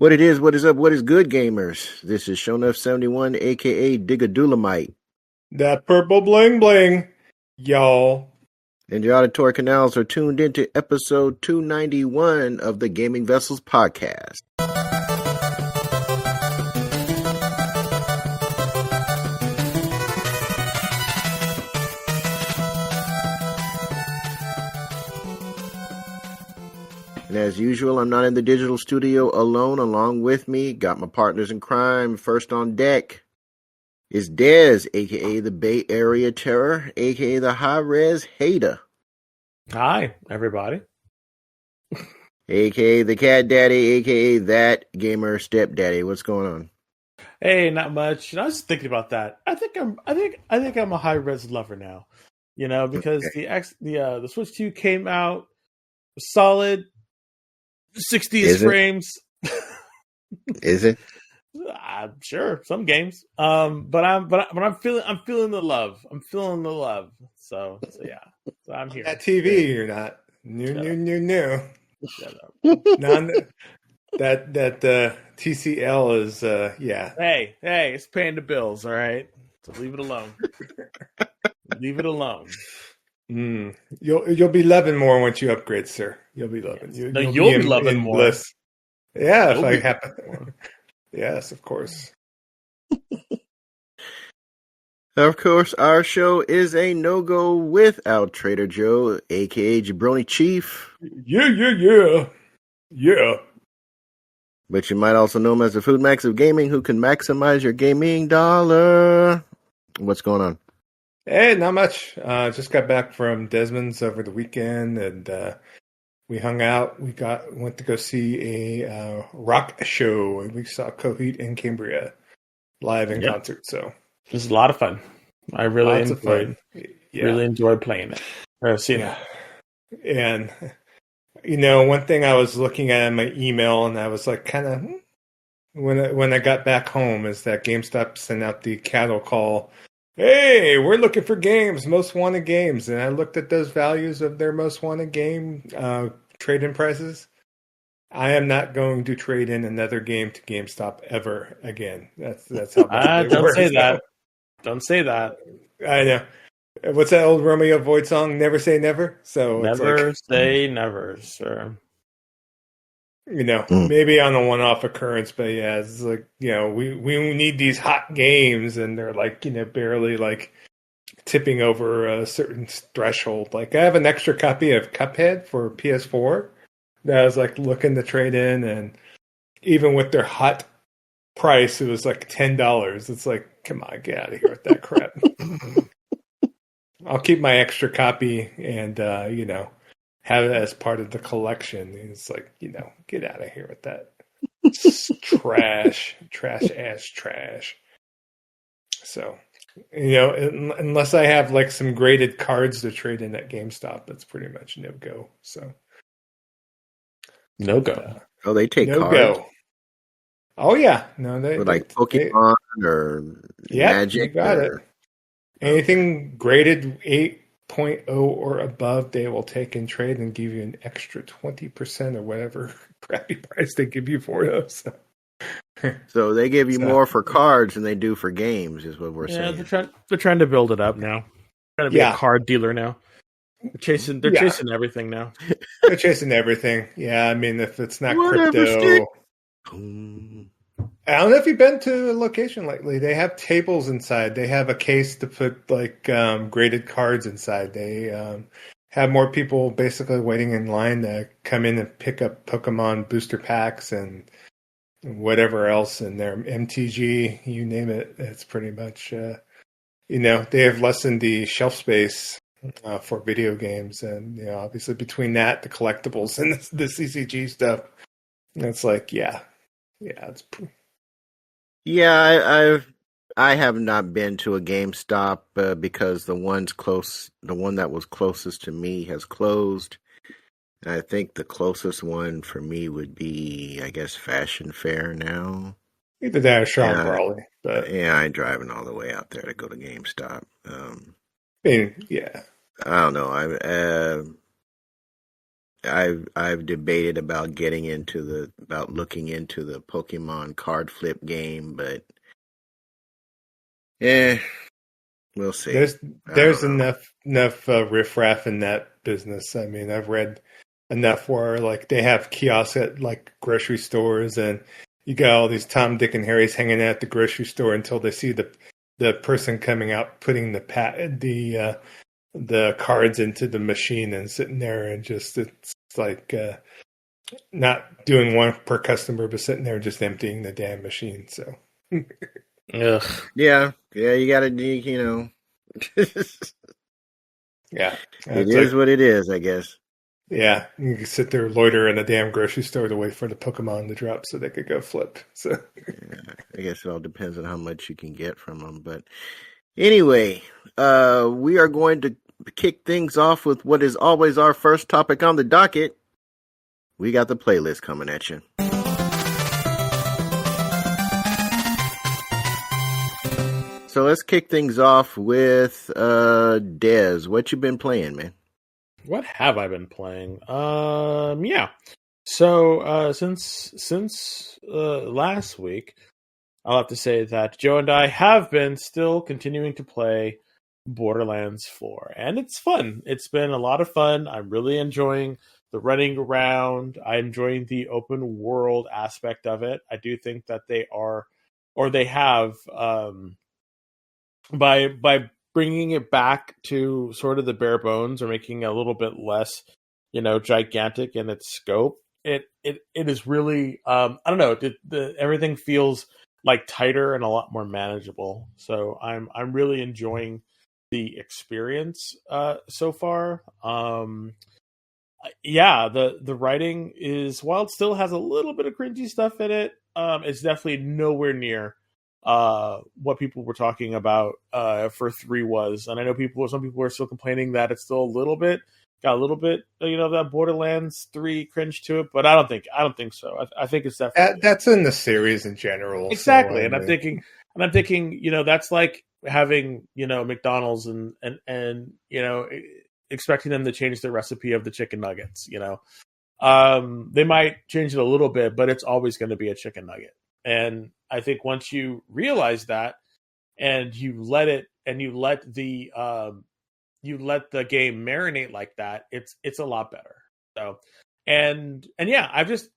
What it is, what is up, what is good, gamers? This is Shonuff71, aka Digadulamite. That purple bling bling, y'all. And your auditory canals are tuned into episode 291 of the Gaming Vessels podcast. And as usual, I'm not in the digital studio alone. Along with me, got my partners in crime. First on deck is Dez, a.k.a. the Bay Area Terror, a.k.a. the High Res Hater. Hi, everybody. A.k.a. the Cat Daddy, a.k.a. that gamer stepdaddy. What's going on? Hey, not much. I was thinking about that. I think I'm a high res lover now. You know, because the Switch 2 came out solid 60 frames. Is it? I'm sure some games. But I'm feeling the love. I'm feeling the love. So yeah. So I'm here. That TV, you're not. No. Shut up. That TCL is yeah. Hey, it's paying the bills, all right? So leave it alone. Leave it alone. You'll be loving more once you upgrade, sir. You'll be loving. Yes. You'll be loving more. Bliss. Yeah, if I happen. Yes, of course. Of course, our show is a no-go without Trader Joe, a.k.a. Jabroni Chief. Yeah. But you might also know him as the Food Max of Gaming, who can maximize your gaming dollar. What's going on? Hey, not much. Just got back from Desmond's over the weekend, and we hung out. We went to go see a rock show, and we saw Coheed and Cambria live in concert. So it was a lot of fun. I really enjoyed. Yeah. Really enjoyed playing it. Seeing it. And you know, one thing I was looking at in my email, and I was like, kind of when I got back home, is that GameStop sent out the cattle call. Hey, we're looking for games, most wanted games. And I looked at those values of their most wanted game trade-in prices. I am not going to trade in another game to GameStop ever again. That's how bad it works. Don't say that. Don't say that. I know. What's that old Romeo Void song? Never say never. So never say never, sir. You know, maybe on a one-off occurrence, but yeah, it's like, you know, we need these hot games, and they're like, you know, barely like tipping over a certain threshold. Like, I have an extra copy of Cuphead for PS4 that I was like looking to trade in, and even with their hot price, it was like $10. It's like, come on, get out of here with that crap. I'll keep my extra copy and you know, have it as part of the collection. It's like, you know, get out of here with that trash. So, you know, unless I have like some graded cards to trade in at GameStop, that's pretty much no go. So, no go. Oh, they take no cards. Go. Oh yeah, no, they like Pokemon or Magic. You got it. Anything graded 8.0 or above, they will take and trade and give you an extra 20% or whatever crappy price they give you for those. So they give you more for cards than they do for games, is what we're saying. They're trying to build it up now. Trying to be a card dealer now. They're chasing everything now. They're chasing everything. Yeah, I mean, if it's not crypto. I don't know if you've been to a location lately. They have tables inside. They have a case to put like graded cards inside. They have more people basically waiting in line to come in and pick up Pokemon booster packs and whatever else in their MTG, you name it. It's pretty much, you know, they have lessened the shelf space for video games. And, you know, obviously between that, the collectibles and the CCG stuff, it's like, it's I have not been to a GameStop because the one that was closest to me has closed. And I think the closest one for me would be, I guess, Fashion Fair now. Either that or Sean Crawley. But yeah, I ain't driving all the way out there to go to GameStop. I mean, yeah. I don't know. I've debated about looking into the Pokemon card flip game, but we'll see. There's enough riffraff in that business. I mean, I've read enough where like they have kiosks at like grocery stores, and you got all these Tom, Dick, and Harrys hanging out at the grocery store until they see the person coming out putting the cards into the machine and sitting there, and just it's like not doing one per customer, but sitting there just emptying the damn machine. So. Ugh. Yeah, you gotta do, Yeah. It is what it is, I guess. Yeah, you can sit there, loiter in a damn grocery store to wait for the Pokemon to drop so they could go flip. So, yeah, I guess it all depends on how much you can get from them. But anyway, we are going to kick things off with what is always our first topic on the docket. We got the playlist coming at you. So let's kick things off with Dez. What you been playing, man? What have I been playing? Yeah. So since last week, I'll have to say that Joe and I have been still continuing to play Borderlands 4, and it's fun. It's been a lot of fun. I'm really enjoying the running around. I'm enjoying the open world aspect of it. I do think that they have by bringing it back to sort of the bare bones, or making it a little bit less, gigantic in its scope. It is really I don't know. Everything feels like tighter and a lot more manageable. So I'm really enjoying the experience so far. Yeah, the writing is, while it still has a little bit of cringy stuff in it, it's definitely nowhere near what people were talking about for 3 was. And I know some people are still complaining that it's still got a little bit that Borderlands 3 cringe to it, but I don't think so. I think it's definitely that's in the series in general. Exactly. So, I'm thinking that's like having McDonald's and expecting them to change the recipe of the chicken nuggets. They might change it a little bit, but it's always going to be a chicken nugget. And I think once you realize that, and you let the game marinate like that, it's a lot better. So, and yeah, I've just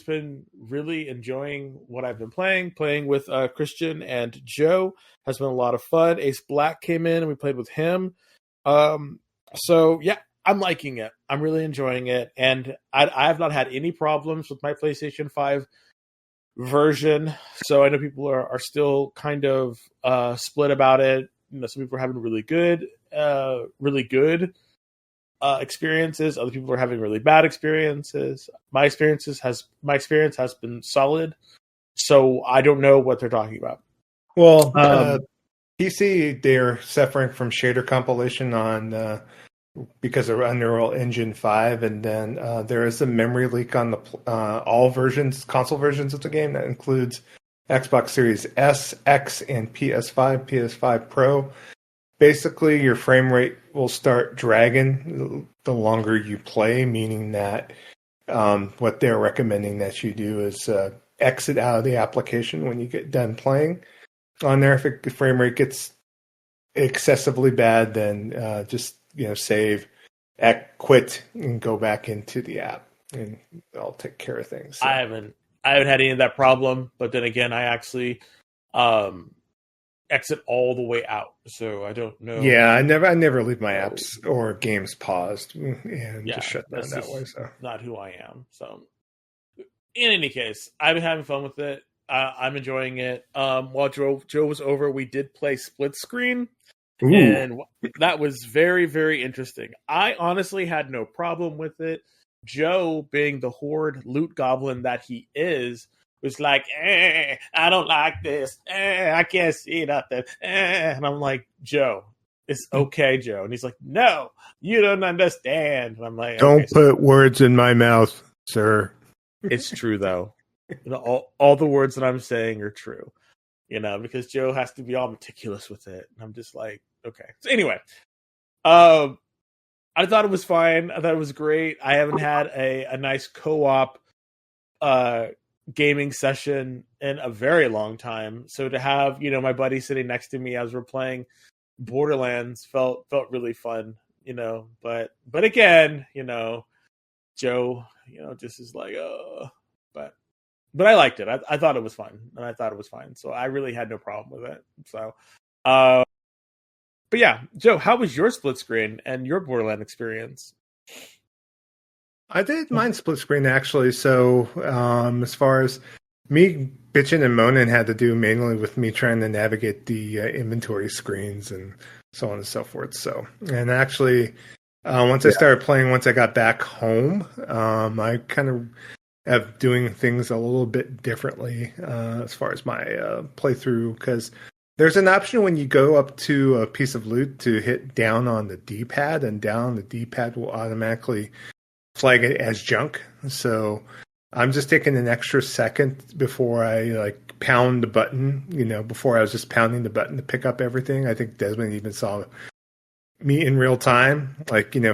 been really enjoying what I've been playing with Christian and Joe. Has been a lot of fun. Ace Black came in and we played with him. So yeah, I'm liking it. I'm really enjoying it, and I have not had any problems with my PlayStation 5 version. So I know people are still kind of split about it. Some people are having really good experiences. Other people are having really bad experiences. My experience has been solid. So I don't know what they're talking about. Well, PC, they're suffering from shader compilation on because of Unreal Engine 5, and then there is a memory leak on the all console versions of the game that includes Xbox Series S, X, and PS5 Pro. Basically, your frame rate will start dragging the longer you play, meaning that what they're recommending that you do is exit out of the application when you get done playing on there. If the frame rate gets excessively bad, then just save, quit, and go back into the app, and I'll take care of things. So. I haven't had any of that problem, but then again, I actually exit all the way out, so I don't know. Yeah, I never leave my apps or games paused and just shut down that way. So not who I am. So in any case, I've been having fun with it. I'm enjoying it. While Joe was over, we did play split screen. Ooh. And that was very, very interesting. I honestly had no problem with it. Joe, being the horde loot goblin that he is, was like, I don't like this. I can't see nothing. And I'm like, Joe, it's okay, Joe. And he's like, no, you don't understand. And I'm like, don't put words in my mouth, sir. It's true, though. All the words that I'm saying are true. Because Joe has to be all meticulous with it. And I'm just like, okay. So anyway, I I thought it was fine. I thought it was great. I haven't had a nice co-op gaming session in a very long time. So to have, my buddy sitting next to me as we're playing Borderlands felt really fun, but again, Joe, just is like, but I liked it. I thought it was fun, and I thought it was fine. So I really had no problem with it. So, but yeah, Joe, how was your split screen and your Borderland experience? I did mine split screen actually. So as far as me bitching and moaning had to do mainly with me trying to navigate the inventory screens and so on and so forth. So, and actually, once I started playing, once I got back home, I kind of of doing things a little bit differently as far as my playthrough, because there's an option when you go up to a piece of loot to hit down on the D-pad, and down the D-pad will automatically flag it as junk. So I'm just taking an extra second before I pound the button, before I was just pounding the button to pick up everything. I think Desmond even saw me in real time, flanking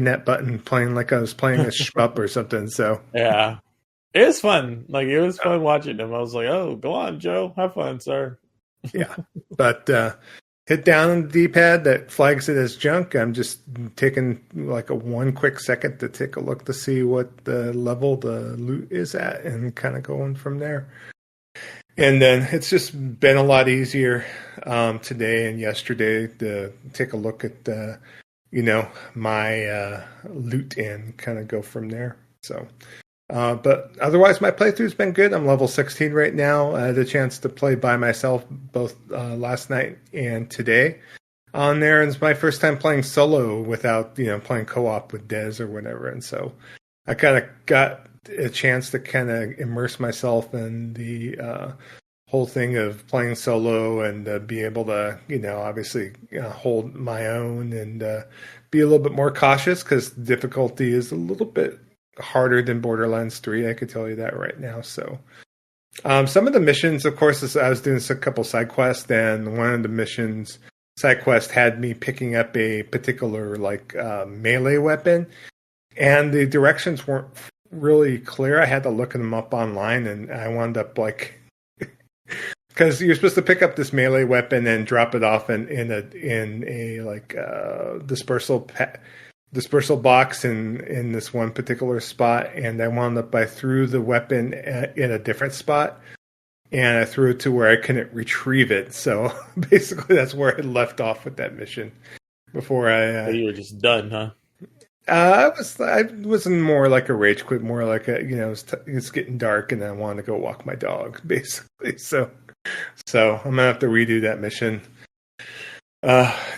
that button, playing like I was playing a shmup or something. So yeah, it was fun. It was fun watching him. I was like, "Oh, go on, Joe, have fun, sir." Yeah, but hit down on the D-pad that flags it as junk. I'm just taking a one quick second to take a look to see what the level the loot is at, and kind of going from there. And then it's just been a lot easier today and yesterday to take a look at my loot and kind of go from there. So, but otherwise, my playthrough's been good. I'm level 16 right now. I had a chance to play by myself both last night and today on there. And it's my first time playing solo without playing co-op with Des or whatever. And so I kind of got a chance to kind of immerse myself in the whole thing of playing solo and be able to, obviously hold my own and be a little bit more cautious, because difficulty is a little bit harder than Borderlands 3. I could tell you that right now. So some of the missions, of course, I was doing a couple side quests, and one of the missions side quest had me picking up a particular melee weapon, and the directions weren't really clear. I had to look them up online, and I wound up because you're supposed to pick up this melee weapon and drop it off in a dispersal box in this one particular spot, and I wound up I threw the weapon in a different spot, and I threw it to where I couldn't retrieve it. So basically, that's where I left off with that mission before I. You were just done, huh? I wasn't more like a rage quit, more like it's getting dark and I want to go walk my dog, basically. So I'm gonna have to redo that mission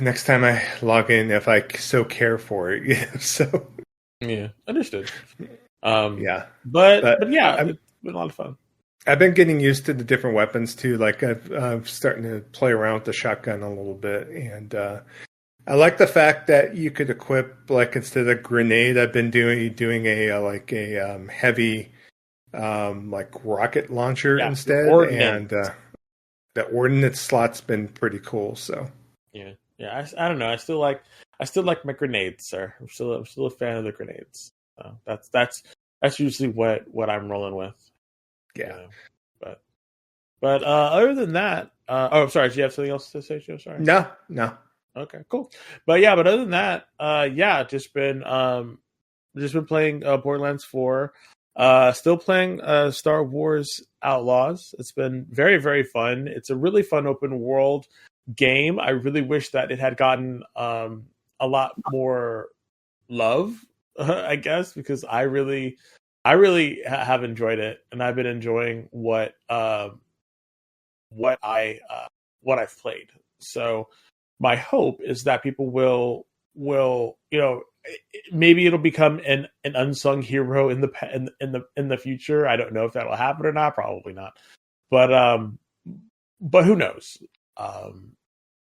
next time I log in, if I so care for it. So yeah, understood. Yeah, but yeah, it's been a lot of fun. I've been getting used to the different weapons too. I'm starting to play around with the shotgun a little bit, and I like the fact that you could equip, instead of grenade, I've been doing a heavy rocket launcher instead, and the ordnance slot's been pretty cool. So yeah. I don't know. I still like my grenades, sir. I'm still a fan of the grenades. So that's usually what I'm rolling with. Yeah, but other than that, sorry. Do you have something else to say, Joe? Sorry. No. Okay, cool. But other than that, just been playing Borderlands 4. Still playing Star Wars Outlaws. It's been very, very fun. It's a really fun open world game. I really wish that it had gotten a lot more love, I guess, because I really have enjoyed it, and I've been enjoying what I've played. So my hope is that people will maybe it'll become an unsung hero in the future. I don't know if that'll happen or not. Probably not. But who knows?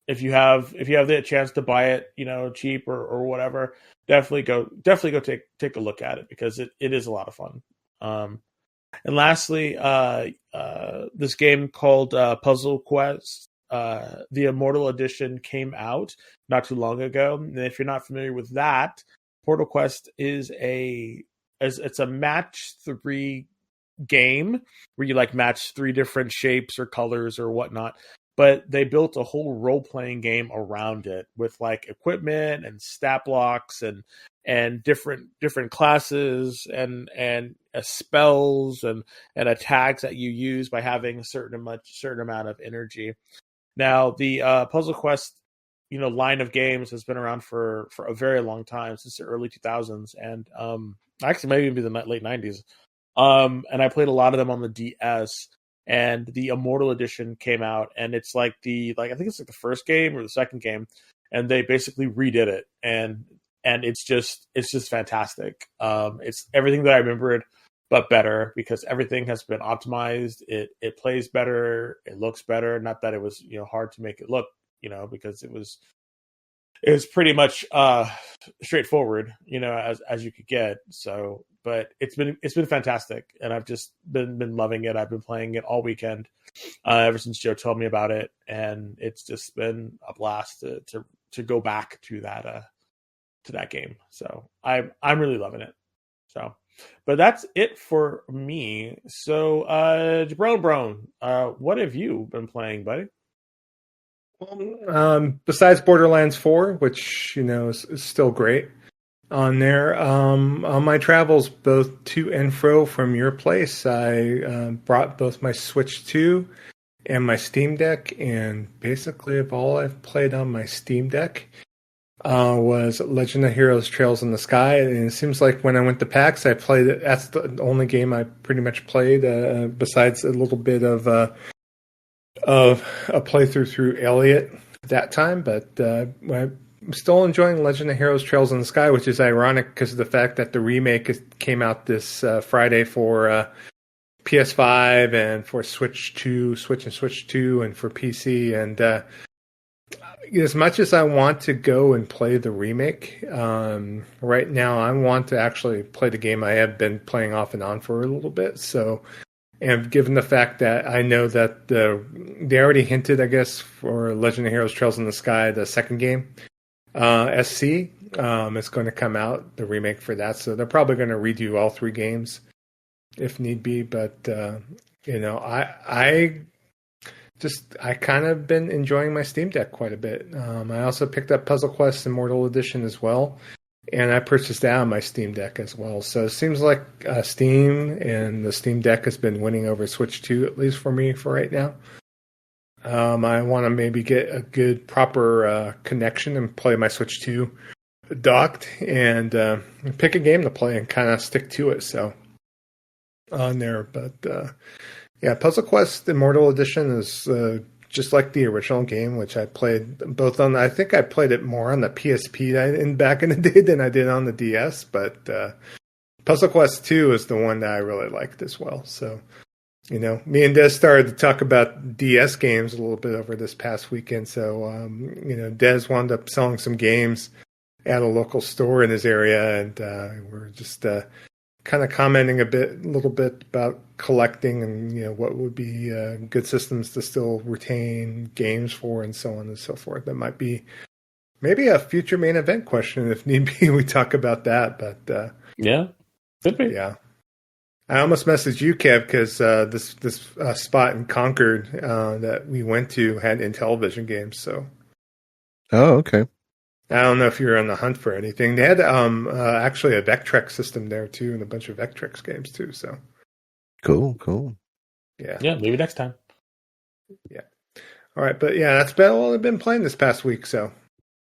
If you have the chance to buy it, cheap or whatever, definitely go take a look at it, because it is a lot of fun. And lastly, this game called Puzzle Quest the Immortal Edition came out not too long ago. And if you're not familiar with that, Portal Quest is it's a match 3 game where you like match 3 different shapes or colors or whatnot. But they built a whole role-playing game around it with like equipment and stat blocks and different classes and spells and attacks that you use by having a certain amount of energy. Now the Puzzle Quest, line of games has been around for a very long time, since the early 2000s, and actually maybe even the late 90s. And I played a lot of them on the DS. And the Immortal Edition came out, and it's like I think it's like the first game or the second game, and they basically redid it, and it's just fantastic. It's everything that I remembered, but better, because everything has been optimized. It plays better, it looks better. Not that it was hard to make it look, because it was pretty much straightforward, as you could get. So, but it's been fantastic, and I've just been loving it. I've been playing it all weekend, ever since Joe told me about it, and it's just been a blast to go back to that game. So I'm really loving it. So, but that's it for me. So, Jabroni, what have you been playing, buddy? Besides Borderlands 4, which is still great on there, on my travels both to and fro from your place, I brought both my Switch 2 and my Steam Deck, and basically of all I've played on my Steam Deck was Legend of Heroes Trails in the Sky. And it seems like when I went to PAX, I played it. That's the only game I pretty much played, besides a little bit of a playthrough through Elliot at that time. But I'm still enjoying Legend of Heroes Trails in the Sky, which is ironic because of the fact that the remake came out this Friday for PS5 and for Switch and Switch 2 and for PC. And as much as I want to go and play the remake, right now I want to actually play the game I have been playing off and on for a little bit. So, and given the fact that I know that they already hinted, I guess, for Legend of Heroes Trails in the Sky, the second game, SC, is going to come out, the remake for that. So they're probably going to redo all 3 games if need be. But, I kind of been enjoying my Steam Deck quite a bit. I also picked up Puzzle Quest Immortal Edition as well, and I purchased that on my Steam Deck as well. So it seems like Steam and the Steam Deck has been winning over Switch 2, at least for me for right now. I want to maybe get a good proper connection and play my Switch 2 docked and pick a game to play and kind of stick to it. So on there, but yeah, Puzzle Quest Immortal Edition is just like the original game, which I played both on. I think I played it more on the PSP back in the day than I did on the DS. But Puzzle Quest 2 is the one that I really liked as well. So, me and Des started to talk about DS games a little bit over this past weekend. So, Des wound up selling some games at a local store in his area, and we're just kind of commenting a little bit about collecting and what would be good systems to still retain games for, and so on and so forth. That might be maybe a future main event question if need be. We talk about that, but yeah, could be. Yeah, I almost messaged you, Kev, because this spot in Concord that we went to had Intellivision games. So, oh, okay. I don't know if you're on the hunt for anything. They had actually a Vectrex system there too, and a bunch of Vectrex games too. So cool. Yeah, maybe next time. Yeah. All right, but yeah, that's about all I've been playing this past week. So,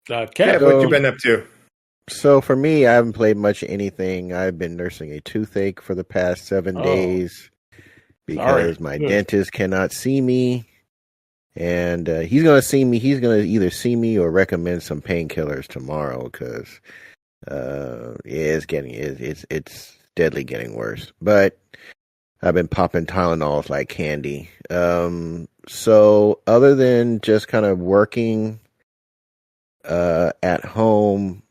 okay, what you been up to? So for me, I haven't played much of anything. I've been nursing a toothache for the past 7 days because my dentist cannot see me. And he's going to see me. He's going to either see me or recommend some painkillers tomorrow because it's steadily getting worse. But I've been popping Tylenols like candy. So other than just kind of working at home,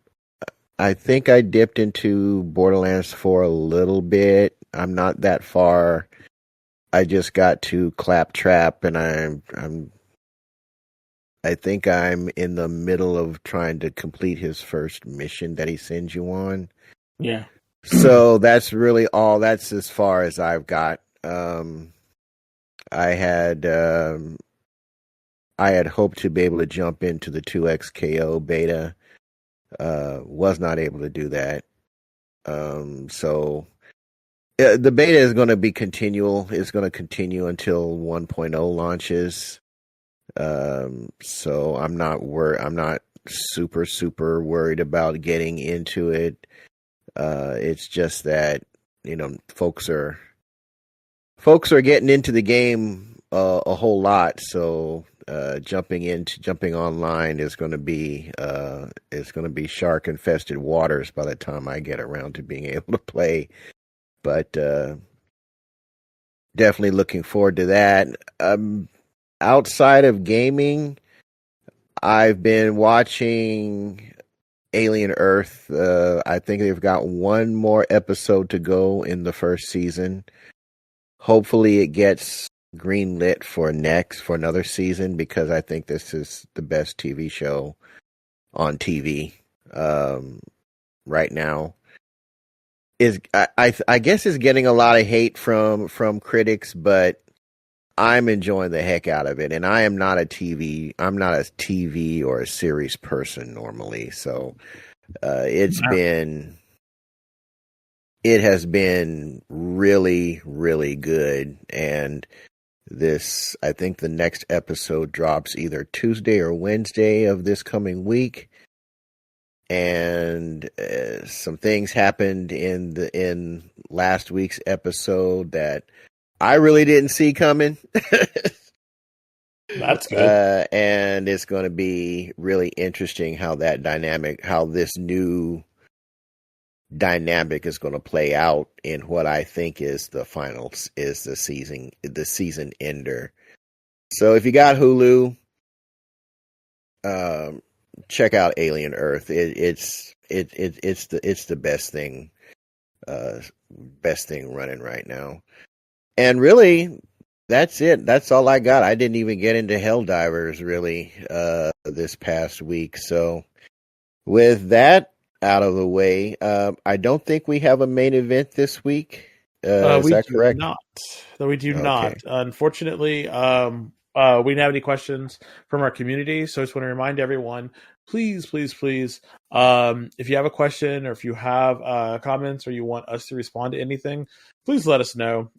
I think I dipped into Borderlands 4 a little bit. I'm not that far. I just got to Claptrap, and I'm think I'm in the middle of trying to complete his first mission that he sends you on. Yeah. So that's really all. That's as far as I've got. I had hoped to be able to jump into the 2XKO beta. Was not able to do that. So the beta is going to be continual. It's going to continue until 1.0 launches. So I'm not super worried about getting into it. It's just that, folks are getting into the game a whole lot. So jumping online is going to be shark infested waters by the time I get around to being able to play. But definitely looking forward to that. Outside of gaming, I've been watching Alien Earth. I think they've got one more episode to go in the first season. Hopefully it gets greenlit for another season, because I think this is the best TV show on TV right now. I guess it's getting a lot of hate from critics, but I'm enjoying the heck out of it, and I'm not a TV or a series person normally, so it has been really, really good. And I think the next episode drops either Tuesday or Wednesday of this coming week. And some things happened in last week's episode that I really didn't see coming. That's good. And it's going to be really interesting how this new dynamic is going to play out in what I think is the season ender. So if you got Hulu, check out Alien Earth. It's the best thing running right now. And really, that's it. That's all I got. I didn't even get into Helldivers really this past week. So with that out of the way, I don't think we have a main event this week. Is that correct? We do not. Unfortunately, we didn't have any questions from our community, so I just want to remind everyone, please, if you have a question or if you have comments or you want us to respond to anything, please let us know,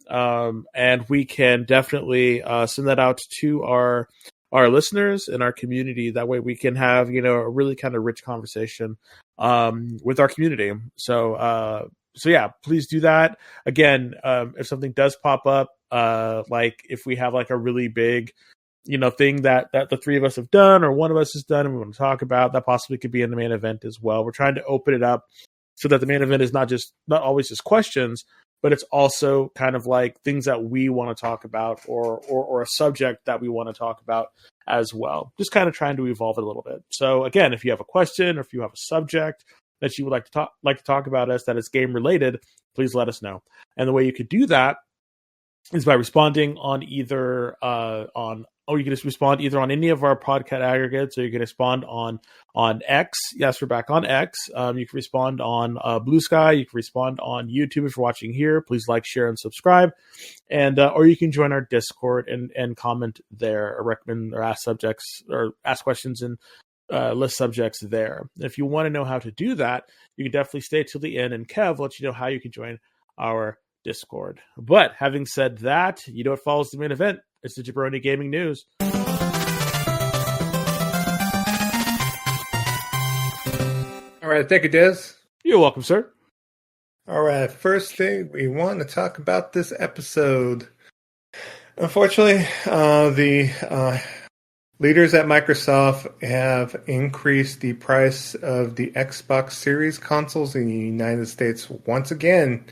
and we can definitely send that out to our listeners and our community. That way we can have a really kind of rich conversation with our community. So yeah, please do that. Again, if something does pop up, like if we have like a really big thing that the three of us have done or one of us has done and we want to talk about, that possibly could be in the main event as well. We're trying to open it up so that the main event is not always just questions, but it's also kind of like things that we want to talk about or a subject that we want to talk about as well. Just kind of trying to evolve it a little bit. So again, if you have a question or if you have a subject that you would like to talk about us that is game related, please let us know. And the way you could do that is by responding on either you can just respond either on any of our podcast aggregates, or you can respond on X. Yes, we're back on X. You can respond on Blue Sky. You can respond on YouTube if you're watching here. Please like, share, and subscribe. And or you can join our Discord and comment there, or recommend or ask subjects or ask questions and list subjects there. If you want to know how to do that, you can definitely stay till the end, and Kev will let you know how you can join our Discord. But having said that, what follows the main event? It's the Jabroni Gaming News. All right, thank you, Des. You're welcome, sir. All right, first thing we want to talk about this episode. Unfortunately, the leaders at Microsoft have increased the price of the Xbox Series consoles in the United States once again.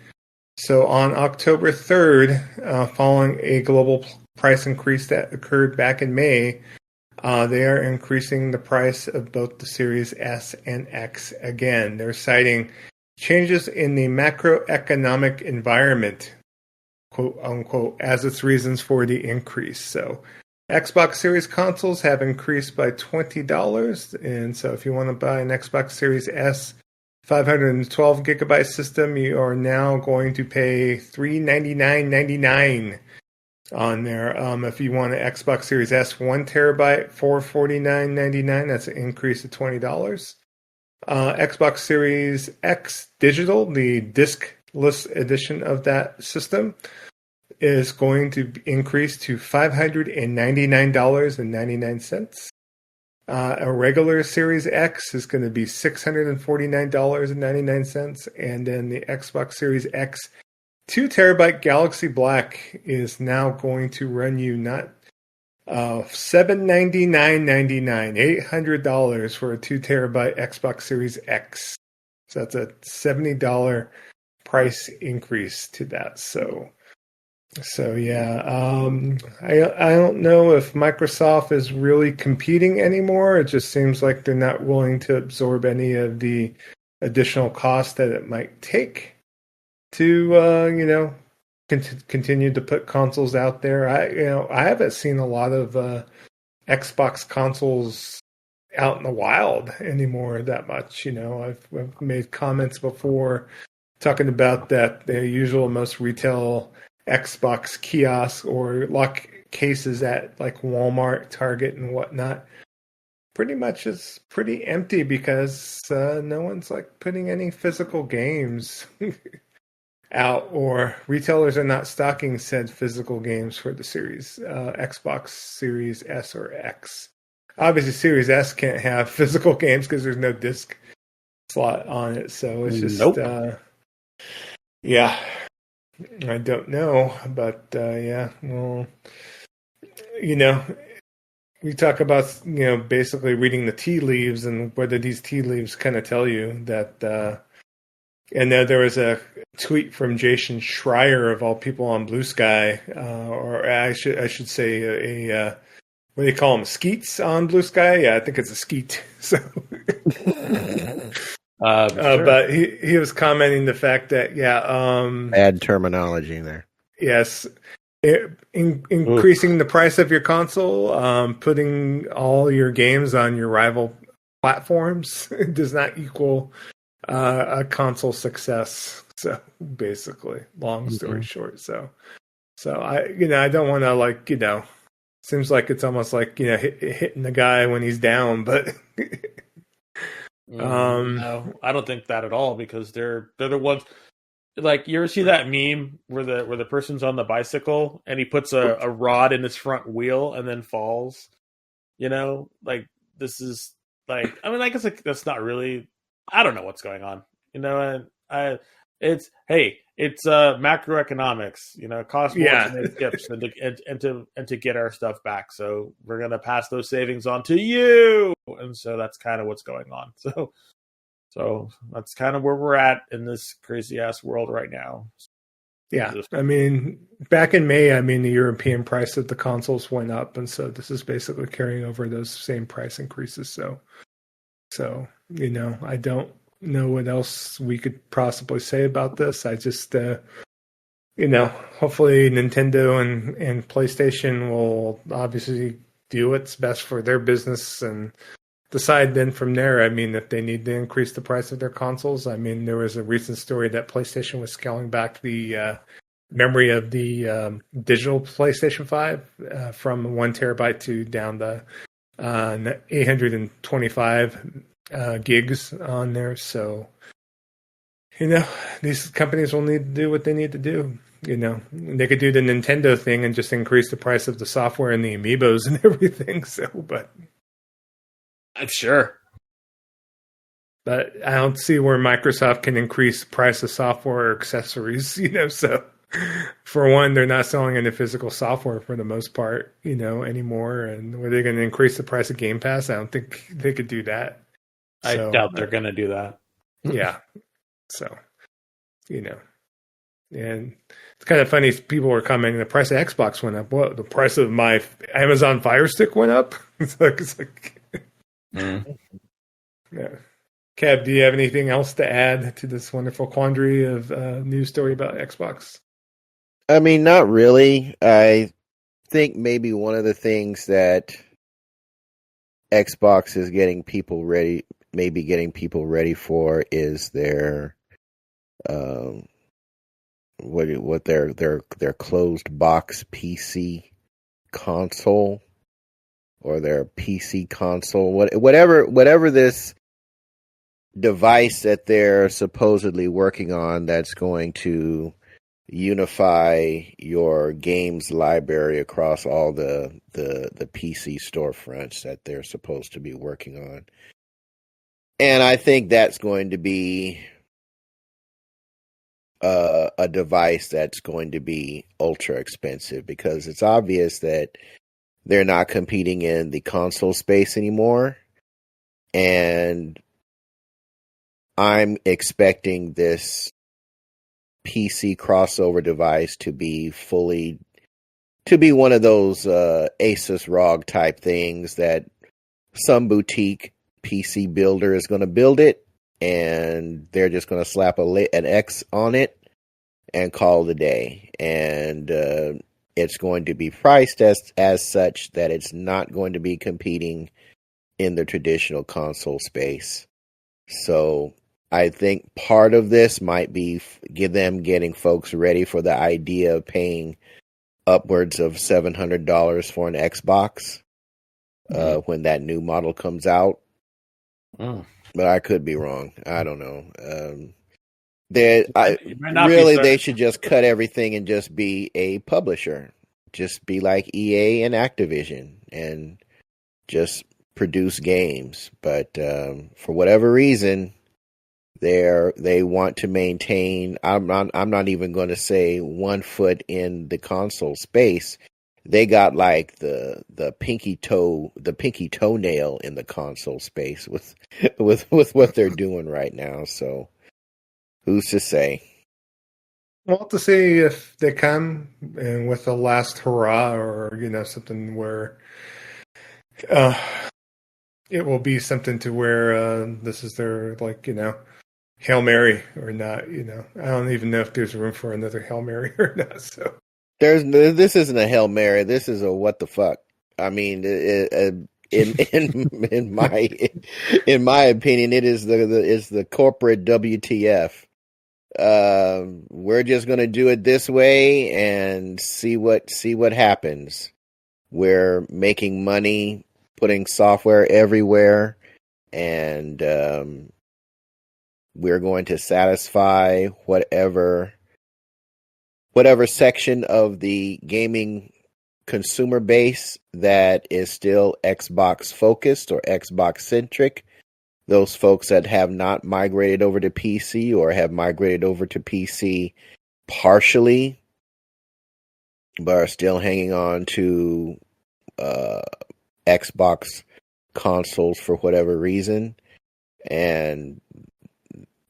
So on October 3rd, following a global price increase that occurred back in May, they are increasing the price of both the Series S and X again. They're citing changes in the macroeconomic environment, quote unquote, as its reasons for the increase. So Xbox Series consoles have increased by $20, and so if you want to buy an Xbox Series S 512 gigabyte system, you are now going to pay $399.99 on there. If you want an Xbox Series S 1 terabyte, $449.99. That's an increase of $20. Xbox Series X Digital, the discless edition of that system, is going to increase to $599.99. A regular Series X is going to be $649.99. And then the Xbox Series X 2 terabyte Galaxy Black is now going to run you not $799.99, $800 for a 2 terabyte Xbox Series X. So that's a $70 price increase to that. So yeah, I don't know if Microsoft is really competing anymore. It just seems like they're not willing to absorb any of the additional costs that it might take to continue to put consoles out there. I haven't seen a lot of Xbox consoles out in the wild anymore that much. I've made comments before talking about that the usual most retail Xbox kiosks or lock cases at like Walmart, Target, and whatnot pretty much is pretty empty because no one's like putting any physical games out, or retailers are not stocking said physical games for the Series Xbox Series S or X. Obviously, Series S can't have physical games because there's no disc slot on it, so it's just yeah. I don't know, but yeah. Well, we talk about basically reading the tea leaves and whether these tea leaves kind of tell you that. And there was a tweet from Jason Schreier of all people on Blue Sky, or I should say a what do you call them? Skeets on Blue Sky? Yeah, I think it's a skeet. So, sure. But he was commenting the fact that bad terminology there. Yes, increasing the price of your console, putting all your games on your rival platforms does not equal a console success. So basically, long story short. So I don't want to seems like it's almost like hitting the guy when he's down, but no, I don't think that at all, because they're the ones. Like, you ever see that meme where the person's on the bicycle and he puts a rod in his front wheel and then falls? Like, this is like, I mean, I guess that's not really. I don't know what's going on. It's macroeconomics. It costs more to make gifts and to get our stuff back. So we're gonna pass those savings on to you, and so that's kind of what's going on. So that's kind of where we're at in this crazy ass world right now. Yeah, I mean, back in May, the European price of the consoles went up, and so this is basically carrying over those same price increases. So I don't know what else we could possibly say about this. I just, hopefully Nintendo and PlayStation will obviously do what's best for their business and decide then from there, if they need to increase the price of their consoles. There was a recent story that PlayStation was scaling back the memory of the digital PlayStation 5 from 1 terabyte to down to 825 gigs on there. So, these companies will need to do what they need to do. They could do the Nintendo thing and just increase the price of the software and the amiibos and everything. So, but I'm sure. But I don't see where Microsoft can increase the price of software or accessories, so for one, they're not selling any physical software for the most part, anymore. And were they going to increase the price of Game Pass? I don't think they could do that. I doubt they're going to do that. Yeah. So, and it's kind of funny. People were commenting the price of Xbox went up. What? The price of my Amazon Fire Stick went up? It's like yeah. Kev, do you have anything else to add to this wonderful quandary of news story about Xbox? Not really. I think maybe one of the things that Xbox is getting people ready for is their what their closed box PC console, or their PC console, whatever this device that they're supposedly working on that's going to unify your games library across all the PC storefronts that they're supposed to be working on. And I think that's going to be a device that's going to be ultra expensive, because it's obvious that they're not competing in the console space anymore. And I'm expecting this PC crossover device to be one of those Asus ROG type things that some boutique PC builder is going to build it, and they're just going to slap an X on it and call it a day. And it's going to be priced as such that it's not going to be competing in the traditional console space. So I think part of this might be them getting folks ready for the idea of paying upwards of $700 for an Xbox when that new model comes out. But I could be wrong. I don't know. They should just cut everything and just be a publisher. Just be like EA and Activision and just produce games. But for whatever reason, they want to maintain. I'm not even going to say 1 foot in the console space. They got like the pinky toenail in the console space with what they're doing right now. So who's to say? Well, to see if they come and with the last hurrah, or something where it will be something to where this is their Hail Mary or not. I don't even know if there's room for another Hail Mary or not. So this isn't a Hail Mary. This is a what the fuck. I mean, in my opinion, it is the corporate WTF. We're just gonna do it this way and see what happens. We're making money, putting software everywhere, and we're going to satisfy whatever section of the gaming consumer base that is still Xbox focused or Xbox centric. Those folks that have not migrated over to PC or have migrated over to PC partially, but are still hanging on to Xbox consoles for whatever reason. And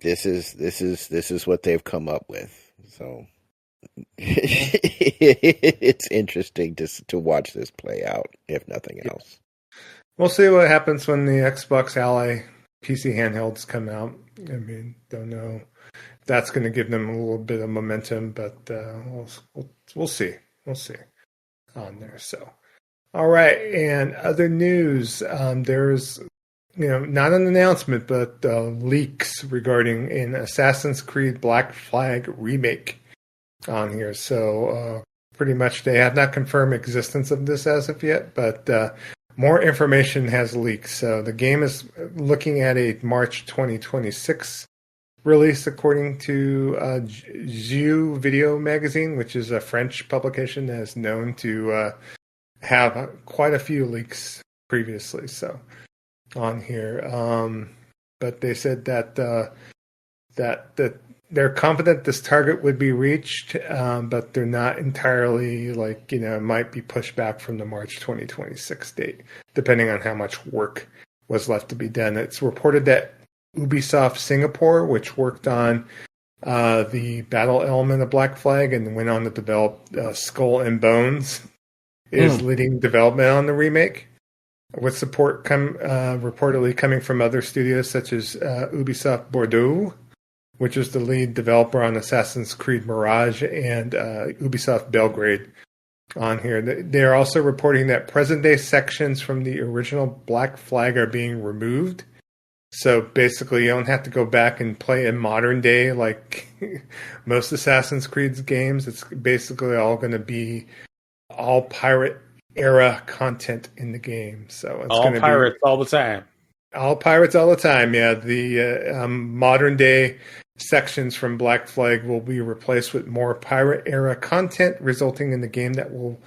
this is what they've come up with. So it's interesting to watch this play out, if nothing else. We'll see what happens when the Xbox Ally PC handhelds come out. I mean, don't know if that's going to give them a little bit of momentum, but we'll see. We'll see on there. So, all right. And other news, there's not an announcement, but leaks regarding an Assassin's Creed Black Flag remake on here. So pretty much they have not confirmed existence of this as of yet, but more information has leaked. So the game is looking at a March 2026 release, according to Jeux Video magazine, which is a French publication that is known to have quite a few leaks previously. So on here, but they said that they're confident this target would be reached, but they're not entirely it might be pushed back from the March 2026 date, depending on how much work was left to be done. It's reported that Ubisoft Singapore, which worked on the battle element of Black Flag and went on to develop Skull and Bones, is leading development on the remake, with support reportedly coming from other studios such as Ubisoft Bordeaux, which is the lead developer on Assassin's Creed Mirage, and Ubisoft Belgrade, on here. They're also reporting that present-day sections from the original Black Flag are being removed. So basically, you don't have to go back and play in modern day like most Assassin's Creed games. It's basically all going to be all pirate era content in the game. So it's all pirates all the time. All pirates all the time. Yeah, the modern day sections from Black Flag will be replaced with more pirate era content, resulting in the game that will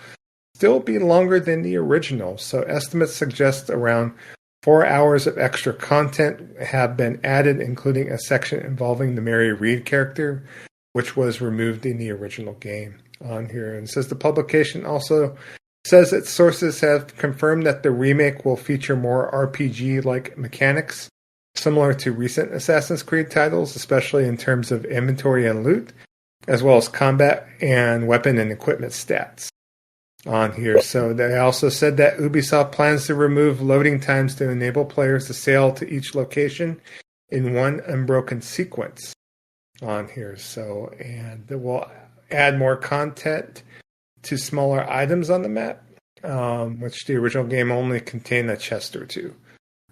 still be longer than the original. So estimates suggest around 4 hours of extra content have been added, including a section involving the Mary Read character, which was removed in the original game on here. And it says the publication also says that sources have confirmed that the remake will feature more RPG-like mechanics, similar to recent Assassin's Creed titles, especially in terms of inventory and loot, as well as combat and weapon and equipment stats on here. So they also said that Ubisoft plans to remove loading times to enable players to sail to each location in one unbroken sequence on here. So, and they will add more content to smaller items on the map, which the original game only contained a chest or two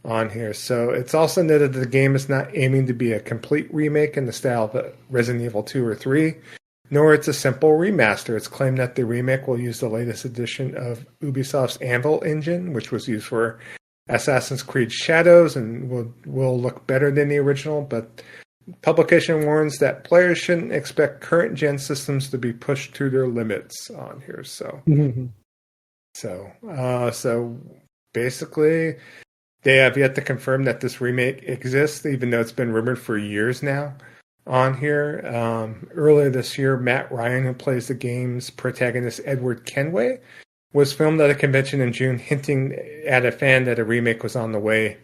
on here. So it's also noted that the game is not aiming to be a complete remake in the style of Resident Evil 2 or 3, nor it's a simple remaster. It's claimed that the remake will use the latest edition of Ubisoft's Anvil engine, which was used for Assassin's Creed Shadows, and will look better than the original, but publication warns that players shouldn't expect current gen systems to be pushed to their limits on here. So, so basically, they have yet to confirm that this remake exists, even though it's been rumored for years now on here. Earlier this year, Matt Ryan, who plays the game's protagonist Edward Kenway, was filmed at a convention in June, hinting at a fan that a remake was on the way,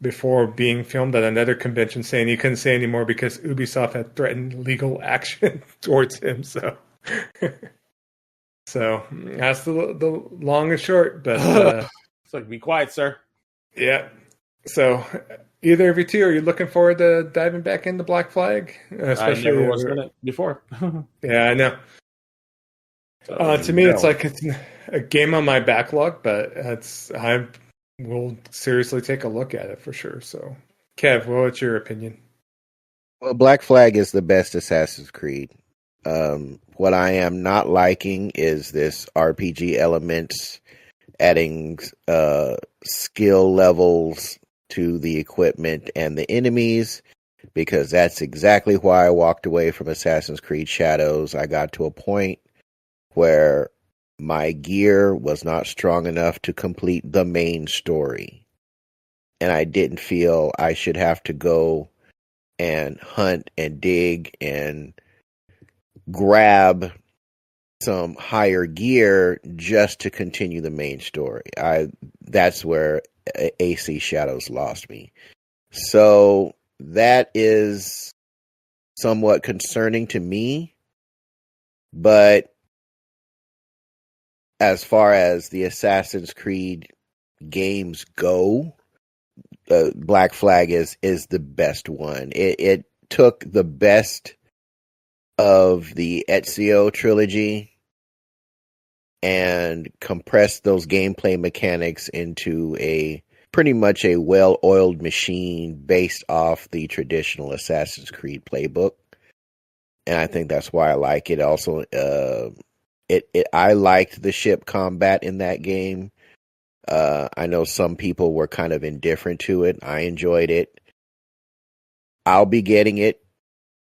before being filmed at another convention, saying he couldn't say anymore because Ubisoft had threatened legal action towards him. So, so that's the long and short. But it's like, be quiet, sir. Yeah. So, either of you two, are you looking forward to diving back into Black Flag? Especially I never was in it before. Yeah, I know. To me, it's like it's a game on my backlog, but we'll seriously take a look at it for sure. So, Kev, what's your opinion? Well, Black Flag is the best Assassin's Creed. What I am not liking is this RPG elements, adding skill levels to the equipment and the enemies, because that's exactly why I walked away from Assassin's Creed Shadows. I got to a point where my gear was not strong enough to complete the main story. And I didn't feel I should have to go and hunt and dig and grab some higher gear just to continue the main story. That's where AC Shadows lost me. So that is somewhat concerning to me, but as far as the Assassin's Creed games go, Black Flag is the best one. It took the best of the Ezio trilogy and compressed those gameplay mechanics into pretty much a well-oiled machine based off the traditional Assassin's Creed playbook. And I think that's why I like it. Also, I liked the ship combat in that game. I know some people were kind of indifferent to it. I enjoyed it. I'll be getting it.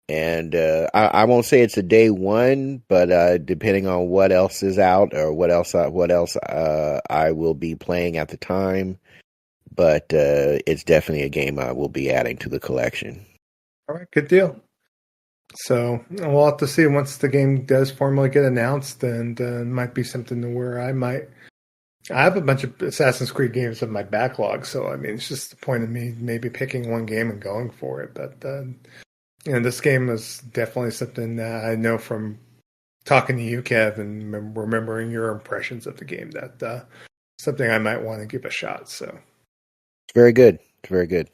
And I won't say it's a day one, but depending on what else is out or what else I will be playing at the time. But it's definitely a game I will be adding to the collection. All right, good deal. So we'll have to see once the game does formally get announced, and it might be something to where I have a bunch of Assassin's Creed games in my backlog. So, I mean, it's just the point of me maybe picking one game and going for it. But, this game is definitely something that I know from talking to you, Kev, and remembering your impressions of the game, that something I might want to give a shot. So it's very good. It's very good.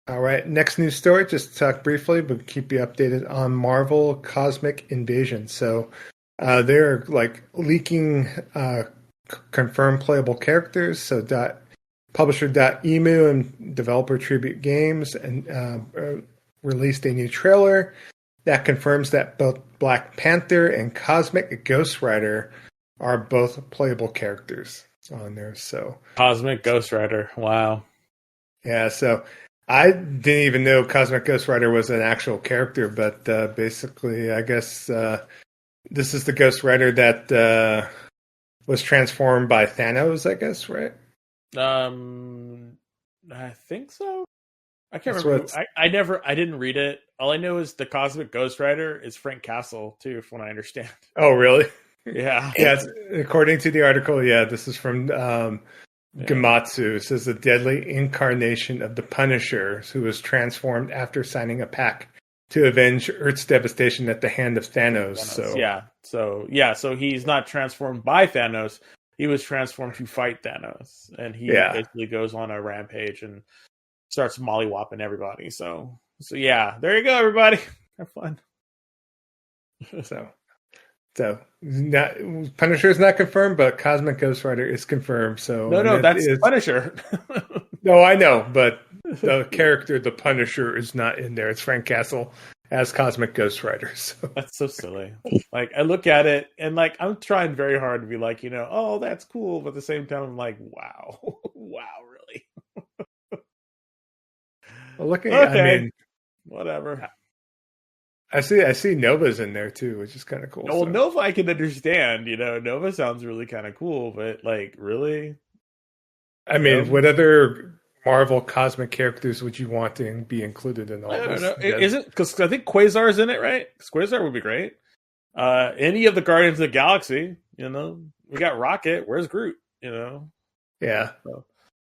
All right, next news story, just to talk briefly, but keep you updated on Marvel Cosmic Invasion. So They're like leaking confirmed playable characters. So publisher.emu and developer Tribute Games and released a new trailer that confirms that both Black Panther and Cosmic Ghost Rider are both playable characters on there. So Cosmic Ghost Rider, wow. Yeah, so I didn't even know Cosmic Ghost Rider was an actual character, but basically, I guess this is the Ghost Rider that was transformed by Thanos, I guess, right? I think so. I can't remember. I didn't read it. All I know is the Cosmic Ghost Rider is Frank Castle, too, from what I understand. Oh, really? Yeah. Yeah, according to the article, yeah, this is from Gamatsu. It says the deadly incarnation of the Punisher, who was transformed after signing a pact to avenge Earth's devastation at the hand of Thanos. So he's not transformed by Thanos. He was transformed to fight Thanos, and he basically goes on a rampage and starts mollywopping everybody. So yeah, there you go, everybody. Have fun. So Punisher is not confirmed, but Cosmic Ghost Rider is confirmed. So no, that's Punisher. No, I know, but the character, the Punisher, is not in there. It's Frank Castle as Cosmic Ghost Rider. So. That's so silly. Like, I look at it and like I'm trying very hard to be like, oh, that's cool, but at the same time I'm like, wow, really? Well, okay. I mean, whatever. I see Nova's in there too, which is kind of cool. Well, Nova I can understand. Nova sounds really kind of cool, but like, really? I mean, what other Marvel cosmic characters would you want to be included in all this? I don't know. Isn't because I think Quasar's in it, right? Quasar would be great. Any of the Guardians of the Galaxy, we got Rocket. Where's Groot? Yeah.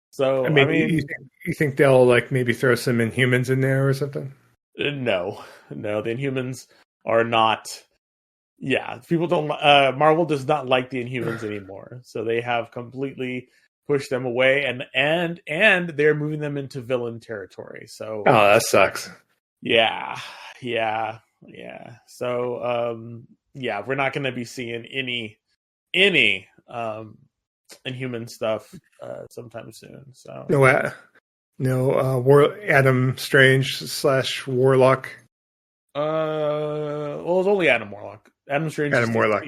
So I mean, you think they'll like maybe throw some Inhumans in there or something? No, the Inhumans are not. Yeah, people don't. Marvel does not like the Inhumans anymore, so they have completely pushed them away, and they're moving them into villain territory. So that sucks. Yeah. So we're not going to be seeing any Inhuman stuff sometime soon. So no, Adam Strange / Warlock. Well, it's only Adam Warlock. Adam Strange. Adam Warlock.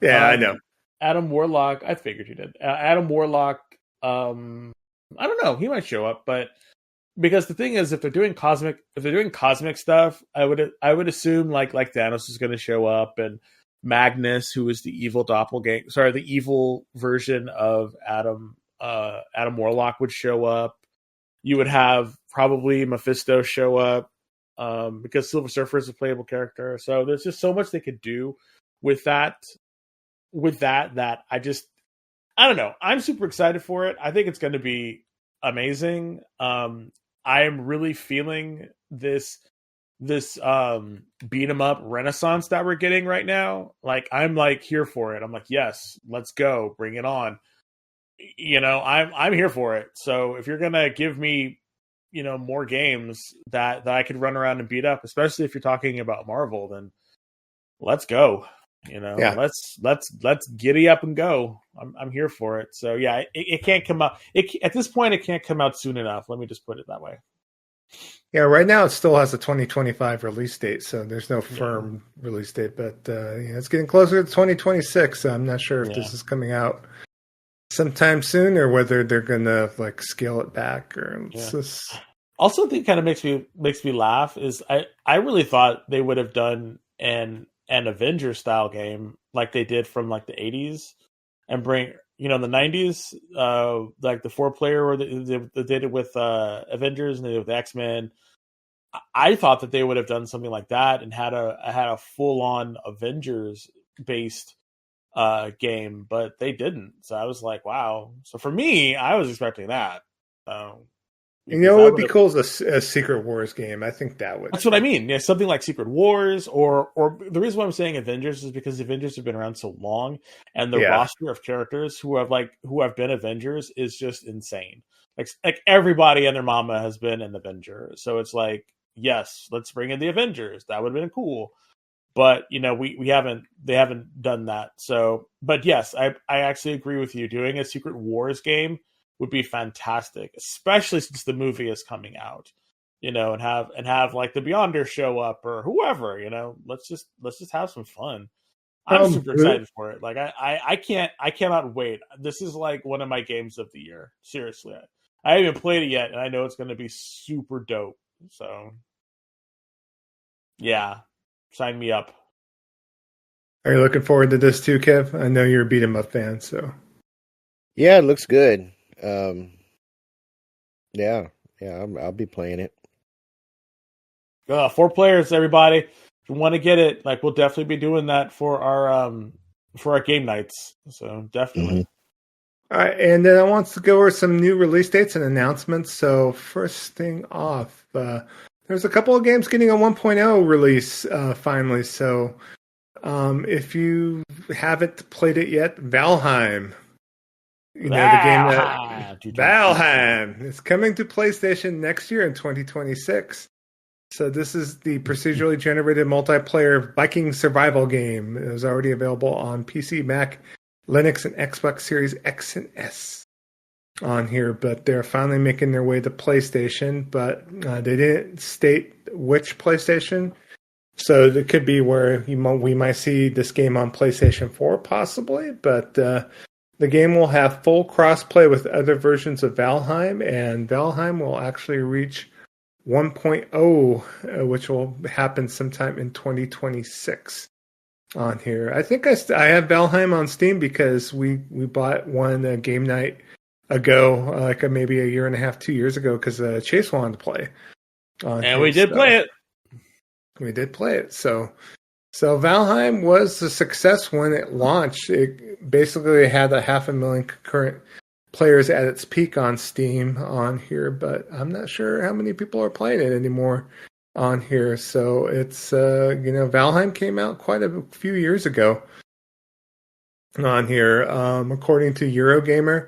Yeah, I know. Adam Warlock. I figured you did. Adam Warlock. I don't know. He might show up, but because the thing is, if they're doing cosmic stuff, I would assume like Thanos is going to show up, and Magnus, who is the evil the evil version of Adam Warlock, would show up. You would have probably Mephisto show up because Silver Surfer is a playable character. So there's just so much they could do with that. That I don't know. I'm super excited for it. I think it's going to be amazing. I am really feeling this beat 'em up renaissance that we're getting right now. Like, I'm like here for it. I'm like, yes, let's go, bring it on. I'm here for it. So if you're gonna give me, more games that I could run around and beat up, especially if you're talking about Marvel, then let's go. Let's giddy up and go. I'm here for it. So yeah, it can't come out. At this point, it can't come out soon enough. Let me just put it that way. Yeah, right now it still has a 2025 release date, so there's no firm release date. But it's getting closer to 2026. So I'm not sure if this is coming out sometime soon or whether they're gonna like scale it back or. Also, the thing kind of makes me laugh is I really thought they would have done an Avenger style game like they did from like the 80s and bring the 90s like the 4-player where they did it with Avengers and they did it with X-Men. I thought that they would have done something like that and had a full-on Avengers based game, but they didn't. So I was like, wow. So for me, I was expecting that. What would be cool is a Secret Wars game. I think that would. That's what I mean. Yeah, something like Secret Wars, or the reason why I'm saying Avengers is because Avengers have been around so long, and the roster of characters who have been Avengers is just insane. Like everybody and their mama has been an Avenger. So it's like, yes, let's bring in the Avengers. That would have been cool. but they haven't done that. So, but yes, I actually agree with you. Doing a Secret Wars game would be fantastic, especially since the movie is coming out. And have like the Beyonders show up or whoever. Let's just have some fun. I'm super excited for it. Like I cannot wait. This is like one of my games of the year. Seriously, I haven't played it yet, and I know it's going to be super dope. So, yeah, sign me up. Are you looking forward to this too, Kev? I know you're a beat 'em up fan, so Yeah, it looks good. Yeah, I'll be playing it. 4 players, everybody. If you want to get it, like we'll definitely be doing that for our game nights. So definitely. All right, and then I want to go over some new release dates and announcements. So first thing off, there's a couple of games getting a 1.0 release finally. So if you haven't played it yet, Valheim. The game that Valheim is coming to PlayStation next year in 2026. So this is the procedurally generated multiplayer Viking survival game. It was already available on PC, Mac, Linux, and Xbox Series X and S on here, but they're finally making their way to PlayStation, but they didn't state which PlayStation. So it could be where we might see this game on PlayStation 4 possibly, but the game will have full crossplay with other versions of Valheim, and Valheim will actually reach 1.0, which will happen sometime in 2026 on here. I think I have Valheim on Steam because we bought one game night ago, like maybe a year and a half, 2 years ago, because Chase wanted to play. And we did play it. We did play it. So Valheim was a success when it launched. It basically had 500,000 concurrent players at its peak on Steam on here, but I'm not sure how many people are playing it anymore on here. So it's Valheim came out quite a few years ago on here. According to Eurogamer,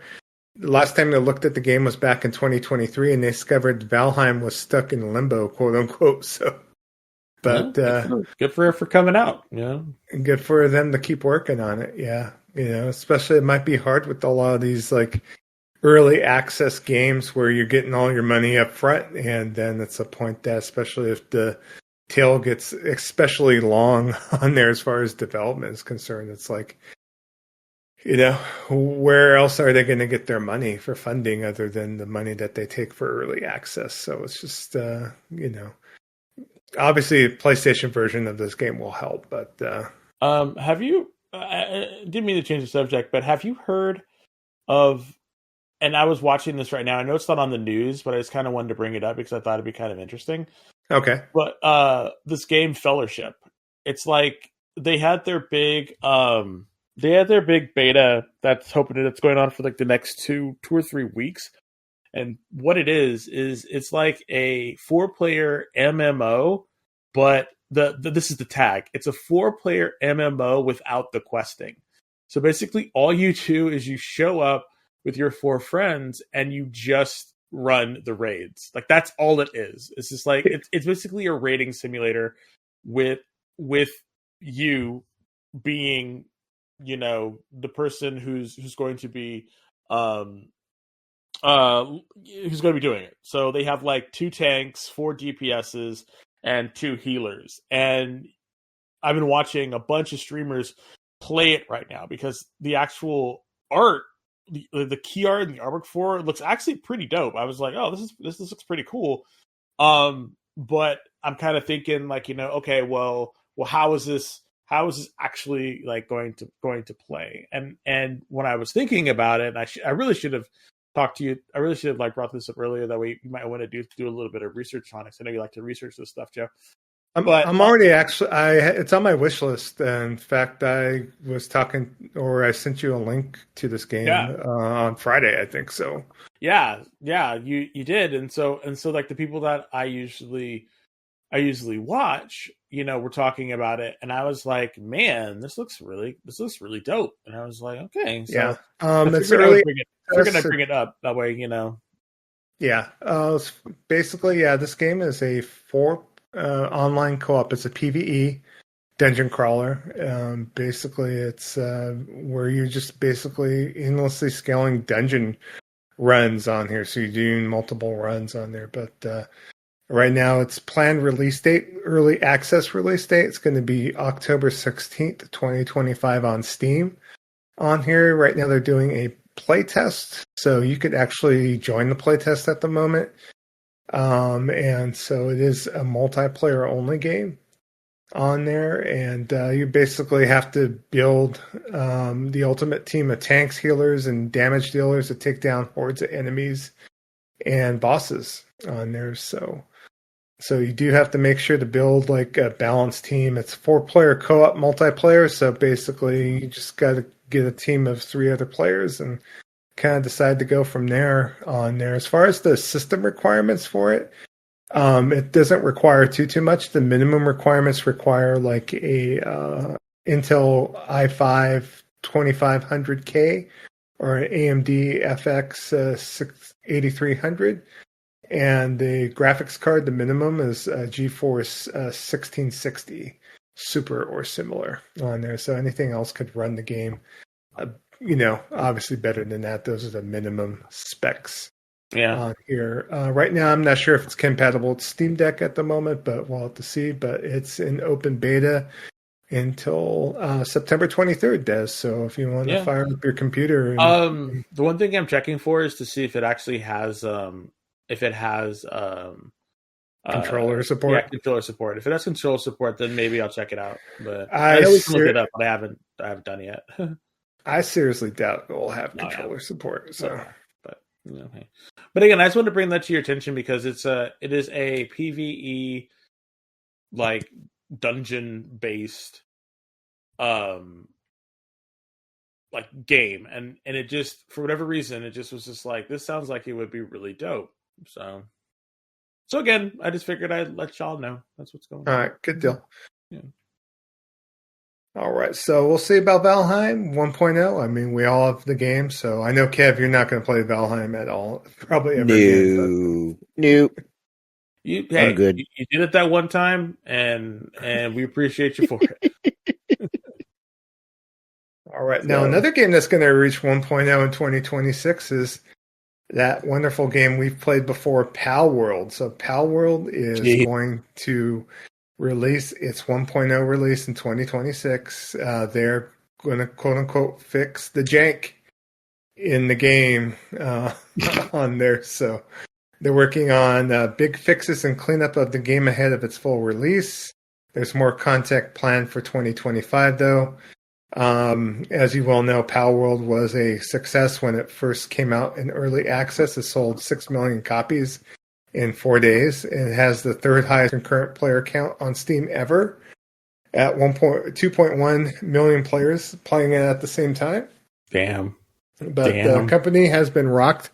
the last time they looked at the game was back in 2023, and they discovered Valheim was stuck in limbo, quote unquote. So, but good for it for coming out. Good for them to keep working on it. Yeah. Especially it might be hard with a lot of these like early access games where you're getting all your money up front, and then it's a point that, especially if the tail gets especially long on there as far as development is concerned, it's like, where else are they going to get their money for funding other than the money that they take for early access? So it's just, obviously a PlayStation version of this game will help, but have you? I didn't mean to change the subject, but have you heard of? And I was watching this right now. I know it's not on the news, but I just kind of wanted to bring it up because I thought it'd be kind of interesting. Okay. But this game Fellowship, it's like they had their big beta that's going on for like the next 2 or 3 weeks. And what it is it's like a 4-player MMO, but this is the tag. It's a 4-player MMO without the questing. So basically all you do is you show up with your 4 friends and you just run the raids. Like that's all it is. It's just like it's basically a raiding simulator with you being, the person who's going to be who's going to be doing it. So they have like 2 tanks, 4 DPSs, and 2 healers. And I've been watching a bunch of streamers play it right now because the actual art, the key art and the artwork for it looks actually pretty dope. I was like, oh, this looks pretty cool. But I'm kind of thinking like, okay, well, how is this actually like going to play? And when I was thinking about it, I really should have talked to you. I really should have like brought this up earlier. That way you might want to do a little bit of research on it. I know you like to research this stuff, Joe. I'm already it's on my wish list. In fact, I was talking, or I sent you a link to this game on Friday, I think so. Yeah, you did. And so like the people that I usually watch, we're talking about it, and I was like, man, this looks really dope. And I was like, okay, so yeah, it's early. We're gonna bring it up that way, Yeah, basically, this game is a 4 online co-op. It's a PvE dungeon crawler. Basically, it's where you're just basically endlessly scaling dungeon runs on here. So you're doing multiple runs on there. But right now, it's planned release date, early access release date. It's going to be October 16th, 2025 on Steam. On here right now, they're doing a playtest, so you could actually join the playtest at the moment. And so it is a multiplayer only game on there, and you basically have to build the ultimate team of tanks, healers, and damage dealers to take down hordes of enemies and bosses on there. So you do have to make sure to build like a balanced team. It's 4-player co-op multiplayer, so basically you just got to get a team of 3 other players and kind of decide to go from there on there. As far as the system requirements for it, it doesn't require too much. The minimum requirements require like a Intel i5 2500K or an AMD FX 8300. And the graphics card, the minimum is GeForce 1660 Super or similar on there. So anything else could run the game, obviously better than that. Those are the minimum specs on here. Right now, I'm not sure if it's compatible with Steam Deck at the moment, but we'll have to see. But it's in open beta until September 23rd, Des. So if you want to fire up your computer. The one thing I'm checking for is to see if it actually has... controller support. Yeah, controller support. If it has controller support, then maybe I'll check it out. But I know we can look it up, but I haven't done it yet. I seriously doubt it will have controller support. So, but again, I just wanted to bring that to your attention because it is a PvE like dungeon based like game, and it just, for whatever reason, it just was just like, this sounds like it would be really dope. So again, I just figured I'd let y'all know that's what's going on. All right, good deal. Yeah. All right, so we'll see about Valheim 1.0. I mean, we all have the game, so I know, Kev, you're not going to play Valheim at all, probably ever again. Nope. I'm good. You did it that one time, and we appreciate you for it. All right, now another game that's going to reach 1.0 in 2026 is that wonderful game we've played before, Pal World. So Pal World is going to release its 1.0 release in 2026. They're going to quote unquote fix the jank in the game on there. So they're working on big fixes and cleanup of the game ahead of its full release. There's more content planned for 2025 though. As you well know, Pal World was a success when it first came out in early access. It sold 6 million copies in 4 days. It has the 3rd highest concurrent player count on Steam ever at 2.1 million players playing it at the same time. Damn. But the company has been rocked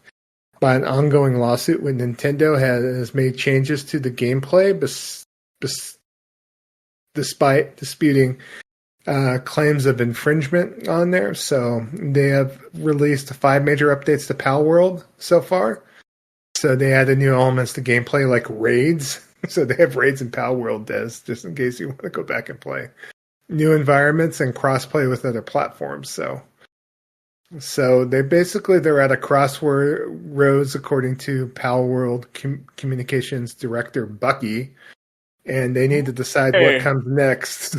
by an ongoing lawsuit when Nintendo has made changes to the gameplay despite disputing claims of infringement on there. So they have released 5 major updates to Pal World so far. So they added new elements to gameplay like raids. So they have raids in Pal World, Des, just in case you want to go back and play. New environments and crossplay with other platforms. So they're at a crossroads, according to Pal World Communications Director Bucky, and they need to decide what comes next.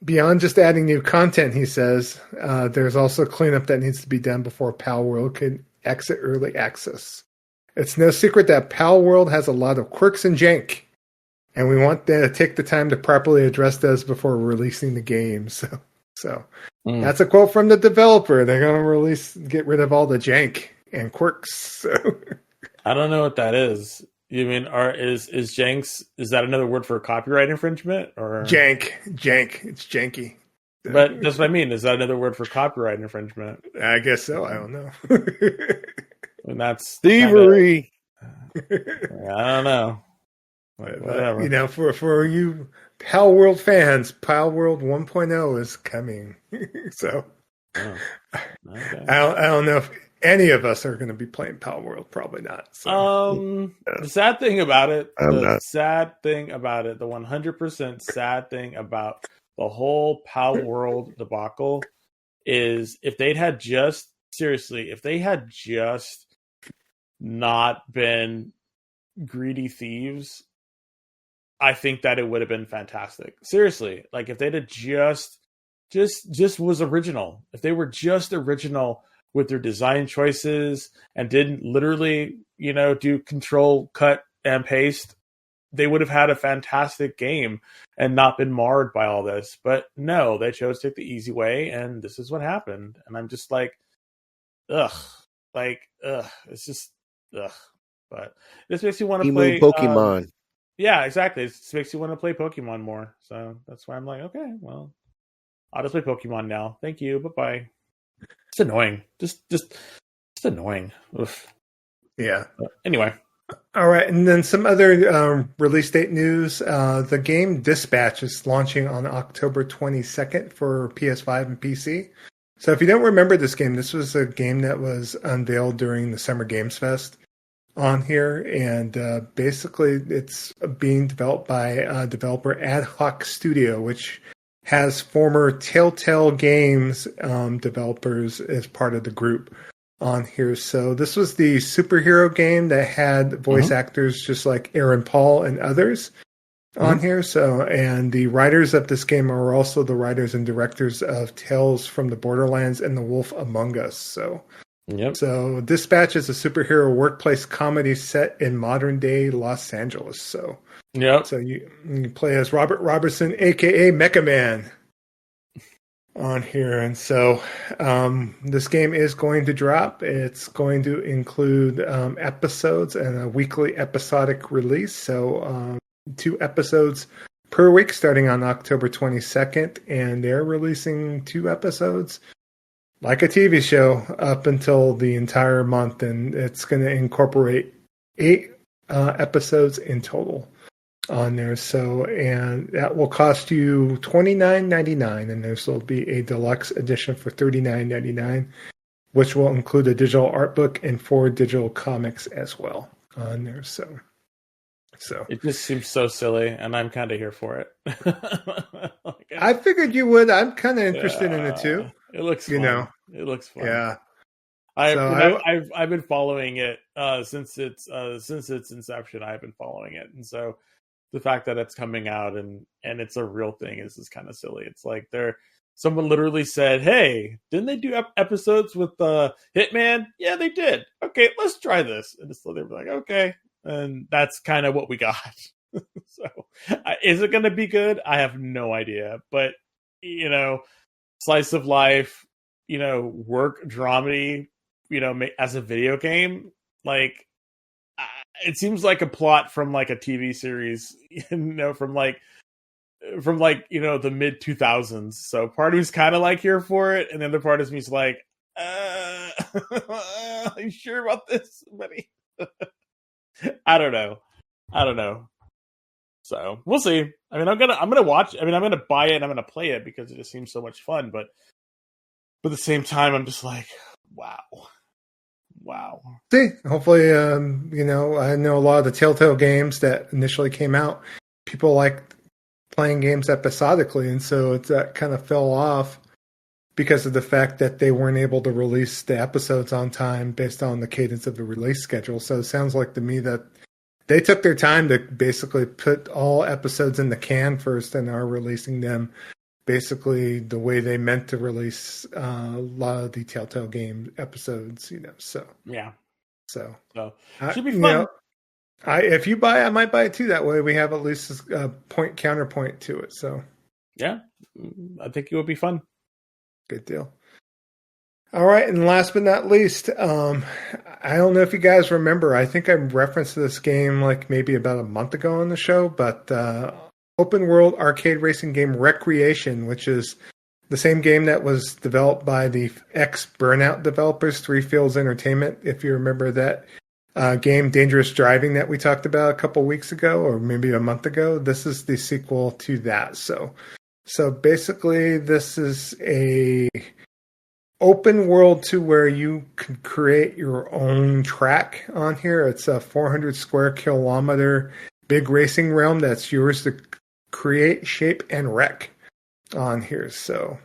Beyond just adding new content, he says, there's also cleanup that needs to be done before Pal World can exit early access. It's no secret that Pal World has a lot of quirks and jank, and we want to take the time to properly address those before releasing the game. So that's a quote from the developer. They're going to get rid of all the jank and quirks. So. I don't know what that is. You mean is janks? Is that another word for copyright infringement or jank? It's janky. But that's what I mean. Is that another word for copyright infringement? I guess so. I don't know. And that's thievery. I don't know. Whatever. For you Pal World fans, Pal World 1.0 is coming. So okay. I don't know if any of us are going to be playing Pal World. Probably not. So. The sad thing about it, the 100% sad thing about the whole Pal World debacle is if they had just not been greedy thieves, I think that it would have been fantastic. Seriously, like if they'd have just was original, if they were just original with their design choices and didn't literally, do control, cut, and paste, they would have had a fantastic game and not been marred by all this. But no, they chose to take the easy way, and this is what happened. And I'm just like, ugh. It's just, ugh. But this makes you want to play Pokemon. Yeah, exactly. It just makes you want to play Pokemon more. So that's why I'm like, okay, well, I'll just play Pokemon now. Thank you. Bye-bye. It's annoying. Just annoying. Oof. Yeah. But anyway. All right, and then some other release date news. The game Dispatch is launching on October 22nd for PS5 and PC. So if you don't remember this game, this was a game that was unveiled during the Summer Games Fest on here, and basically it's being developed by developer Ad Hoc Studio, which has former Telltale Games developers as part of the group on here. So this was the superhero game that had voice actors just like Aaron Paul and others on here. So, and the writers of this game are also the writers and directors of Tales from the Borderlands and The Wolf Among Us. So, So Dispatch is a superhero workplace comedy set in modern day Los Angeles. So, so you play as Robert Robertson, aka Mecha Man, on here. And so this game is going to drop. It's going to include episodes and a weekly episodic release. So 2 episodes per week starting on October 22nd, and they're releasing 2 episodes like a TV show up until the entire month, and it's going to incorporate 8 episodes in total on there. So, and that will cost you $29.99, and there's will be a deluxe edition for $39.99, which will include a digital art book and 4 digital comics as well on there. So it just seems so silly, and I'm kind of here for it. I figured you would. I'm kind of interested in it too. It looks fun. It looks fun. Yeah. I've been following it since its inception. I've been following it, and so the fact that it's coming out and it's a real thing is just kind of silly. It's like someone literally said, "Hey, didn't they do episodes with Hitman?" Yeah, they did. Okay, let's try this. And so they were like, "Okay," and that's kind of what we got. So, is it going to be good? I have no idea, but slice of life, work dramedy, as a video game, like it seems like a plot from like a TV series, from the mid 2000s. So part of me's kind of like here for it, and the other part of me's like, are you sure about this, buddy? I don't know. So we'll see. I mean, I'm gonna watch. I mean, I'm gonna buy it and I'm gonna play it because it just seems so much fun. But at the same time, I'm just like, wow. See, hopefully, I know a lot of the Telltale games that initially came out, people like playing games episodically, and so that kind of fell off because of the fact that they weren't able to release the episodes on time based on the cadence of the release schedule. So it sounds like to me that they took their time to basically put all episodes in the can first and are releasing them basically the way they meant to release a lot of the Telltale game episodes, So yeah, so should be fun. If you buy, I might buy it too. That way we have at least a counterpoint to it. So yeah, I think it would be fun. Good deal. All right, and last but not least, I don't know if you guys remember. I think I referenced this game like maybe about a month ago on the show, but open world arcade racing game Recreation, which is the same game that was developed by the ex-Burnout developers, Three Fields Entertainment. If you remember that game, Dangerous Driving, that we talked about a couple weeks ago, or maybe a month ago, this is the sequel to that. So basically, this is a open world to where you can create your own track on here. It's a 400 square kilometer big racing realm that's yours to create, shape, and wreck on here. So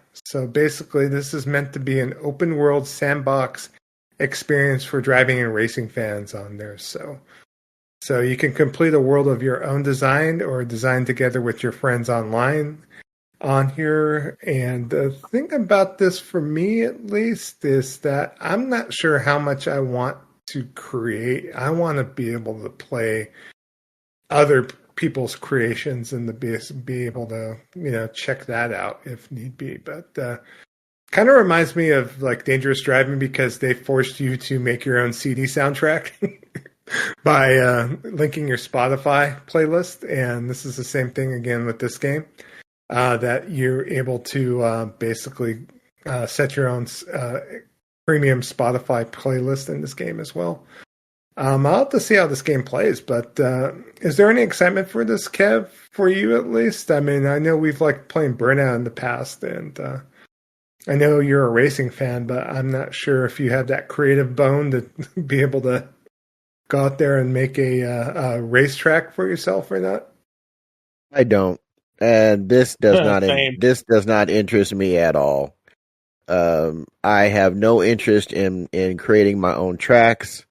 basically, this is meant to be an open world sandbox experience for driving and racing fans on there. So you can complete a world of your own design or design together with your friends online on here. And the thing about this, for me at least, is that I'm not sure how much I want to create. I want to be able to play other people's creations and to be able to, check that out if need be. But kind of reminds me of like Dangerous Driving, because they forced you to make your own CD soundtrack by linking your Spotify playlist. And this is the same thing again with this game, that you're able to basically set your own premium Spotify playlist in this game as well. I'll have to see how this game plays, but is there any excitement for this, Kev, for you at least? I mean, I know we've liked playing Burnout in the past, and I know you're a racing fan, but I'm not sure if you have that creative bone to be able to go out there and make a racetrack for yourself or not. I don't, and this does not interest me at all. I have no interest in creating my own tracks.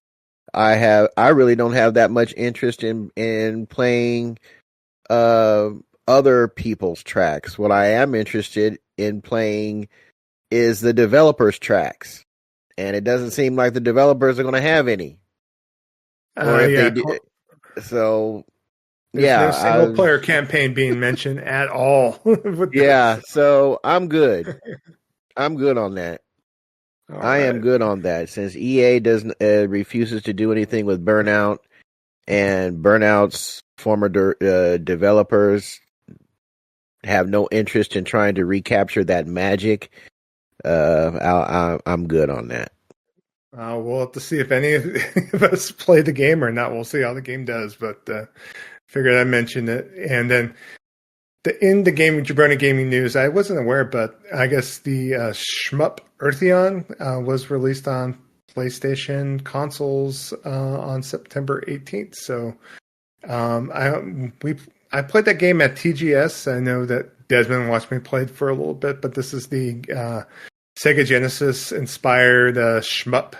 I really don't have that much interest in playing other people's tracks. What I am interested in playing is the developers' tracks, and it doesn't seem like the developers are going to have any. Or if they do, so there's no single player campaign being mentioned at all. Yeah, so I'm good. I'm good on that. I am good on that, since EA refuses to do anything with Burnout, and Burnout's former developers have no interest in trying to recapture that magic. I'm good on that. We'll have to see if any of us play the game or not. We'll see how the game does, but figured I'd mention it. And then in the game, Jabroni Gaming News, I wasn't aware, but I guess the shmup Eartheon was released on PlayStation consoles on September 18th. So I played that game at TGS. I know that Desmond watched me play it for a little bit, but this is the Sega Genesis inspired shmup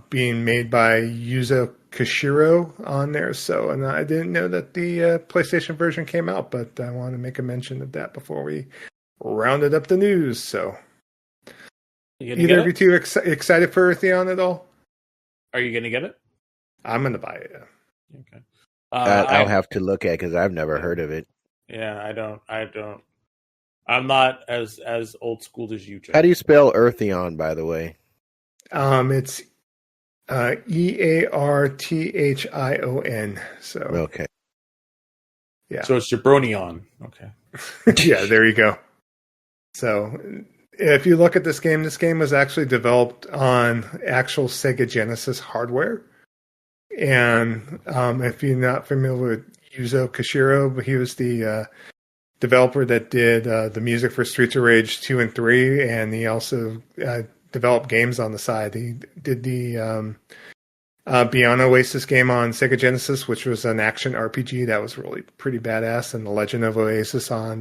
being made by Yuzo Koshiro on there. So, and I didn't know that the PlayStation version came out, but I want to make a mention of that before we rounded up the news. So, either of you two excited for Eartheon at all? Are you going to get it? I'm going to buy it. Yeah. Okay. I'll have to look at it because I've never heard of it. Yeah, I don't. I'm not as old school as you, Joe. How do you spell Eartheon, by the way? It's Earthhion. So okay, yeah. So it's Jabroni on. Okay. Yeah, there you go. So if you look at this game was actually developed on actual Sega Genesis hardware. And if you're not familiar with Yuzo Koshiro, he was the developer that did the music for Streets of Rage 2 and 3, and he also developed games on the side. He did the Beyond Oasis game on Sega Genesis, which was an action RPG that was really pretty badass, and The Legend of Oasis on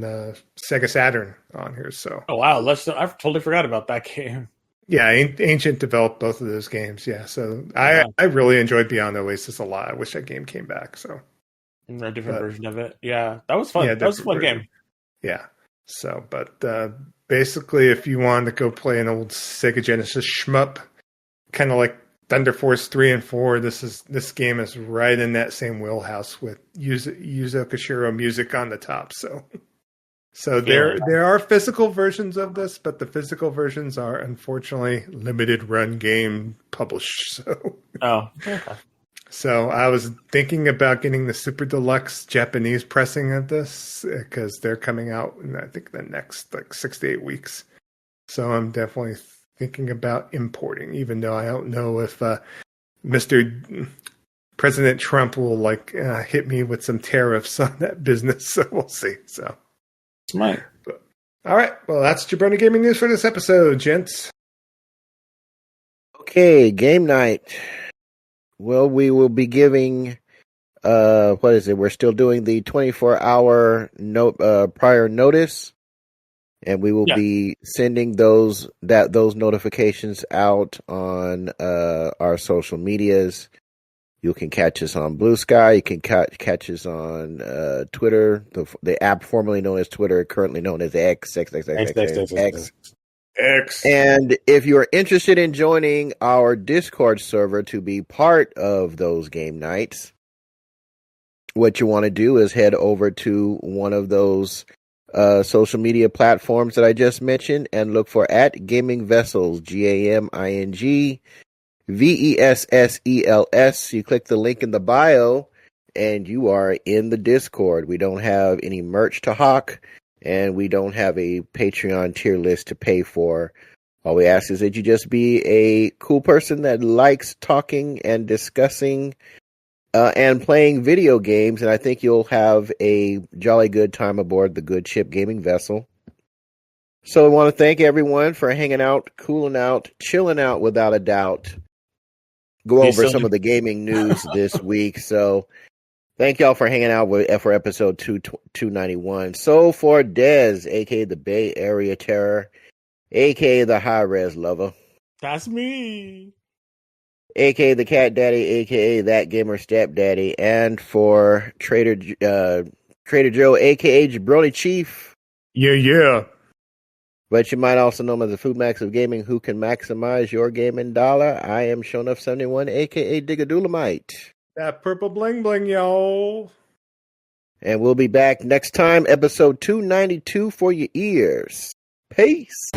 Sega Saturn on here. So, oh wow, I totally forgot about that game. Yeah, Ancient developed both of those games. Yeah, so I really enjoyed Beyond Oasis a lot. I wish that game came back. So, a different version of it. Yeah, that was fun. Yeah, that was a fun game. Yeah. So, but basically, if you wanted to go play an old Sega Genesis shmup, kind of like Thunder Force 3 and 4, this game is right in that same wheelhouse with Yuzo Koshiro music on the top. So there are physical versions of this, but the physical versions are unfortunately limited run game published. Okay. So I was thinking about getting the Super Deluxe Japanese pressing of this because they're coming out in I think the next 6 to 8 weeks. So I'm definitely thinking about importing, even though I don't know if Mr. President Trump will hit me with some tariffs on that business. So we'll see. So. Smart. All right. Well, that's Jabroni Gaming News for this episode, gents. Okay, game night. Well, we will be giving, what is it? We're still doing the 24-hour prior notice and we will be sending those notifications out on our social medias. You can catch us on Blue Sky. You can catch us on Twitter, the app formerly known as Twitter, currently known as X. And if you're interested in joining our Discord server to be part of those game nights, what you want to do is head over to one of those social media platforms that I just mentioned and look for @GamingVessels, GamingVessels. You click the link in the bio and you are in the Discord. We don't have any merch to hawk and we don't have a Patreon tier list to pay for. All we ask is that you just be a cool person that likes talking and discussing and playing video games, and I think you'll have a jolly good time aboard the Good Ship Gaming Vessel. So I want to thank everyone for hanging out, cooling out, chilling out without a doubt. Go over some of the gaming news this week. So thank y'all for hanging out for episode 291. So for Dez, a.k.a. the Bay Area Terror, a.k.a. the High Res Lover. That's me. A.k.a. the Cat Daddy, a.k.a. That Gamer Stepdaddy. And for Trader Joe, a.k.a. Jabroni Chief. Yeah. But you might also know him as the Food Max of Gaming, who can maximize your gaming dollar. I am Shonuff71, a.k.a. Digadulamite. That purple bling bling, y'all. And we'll be back next time, episode 292 for your ears. Peace.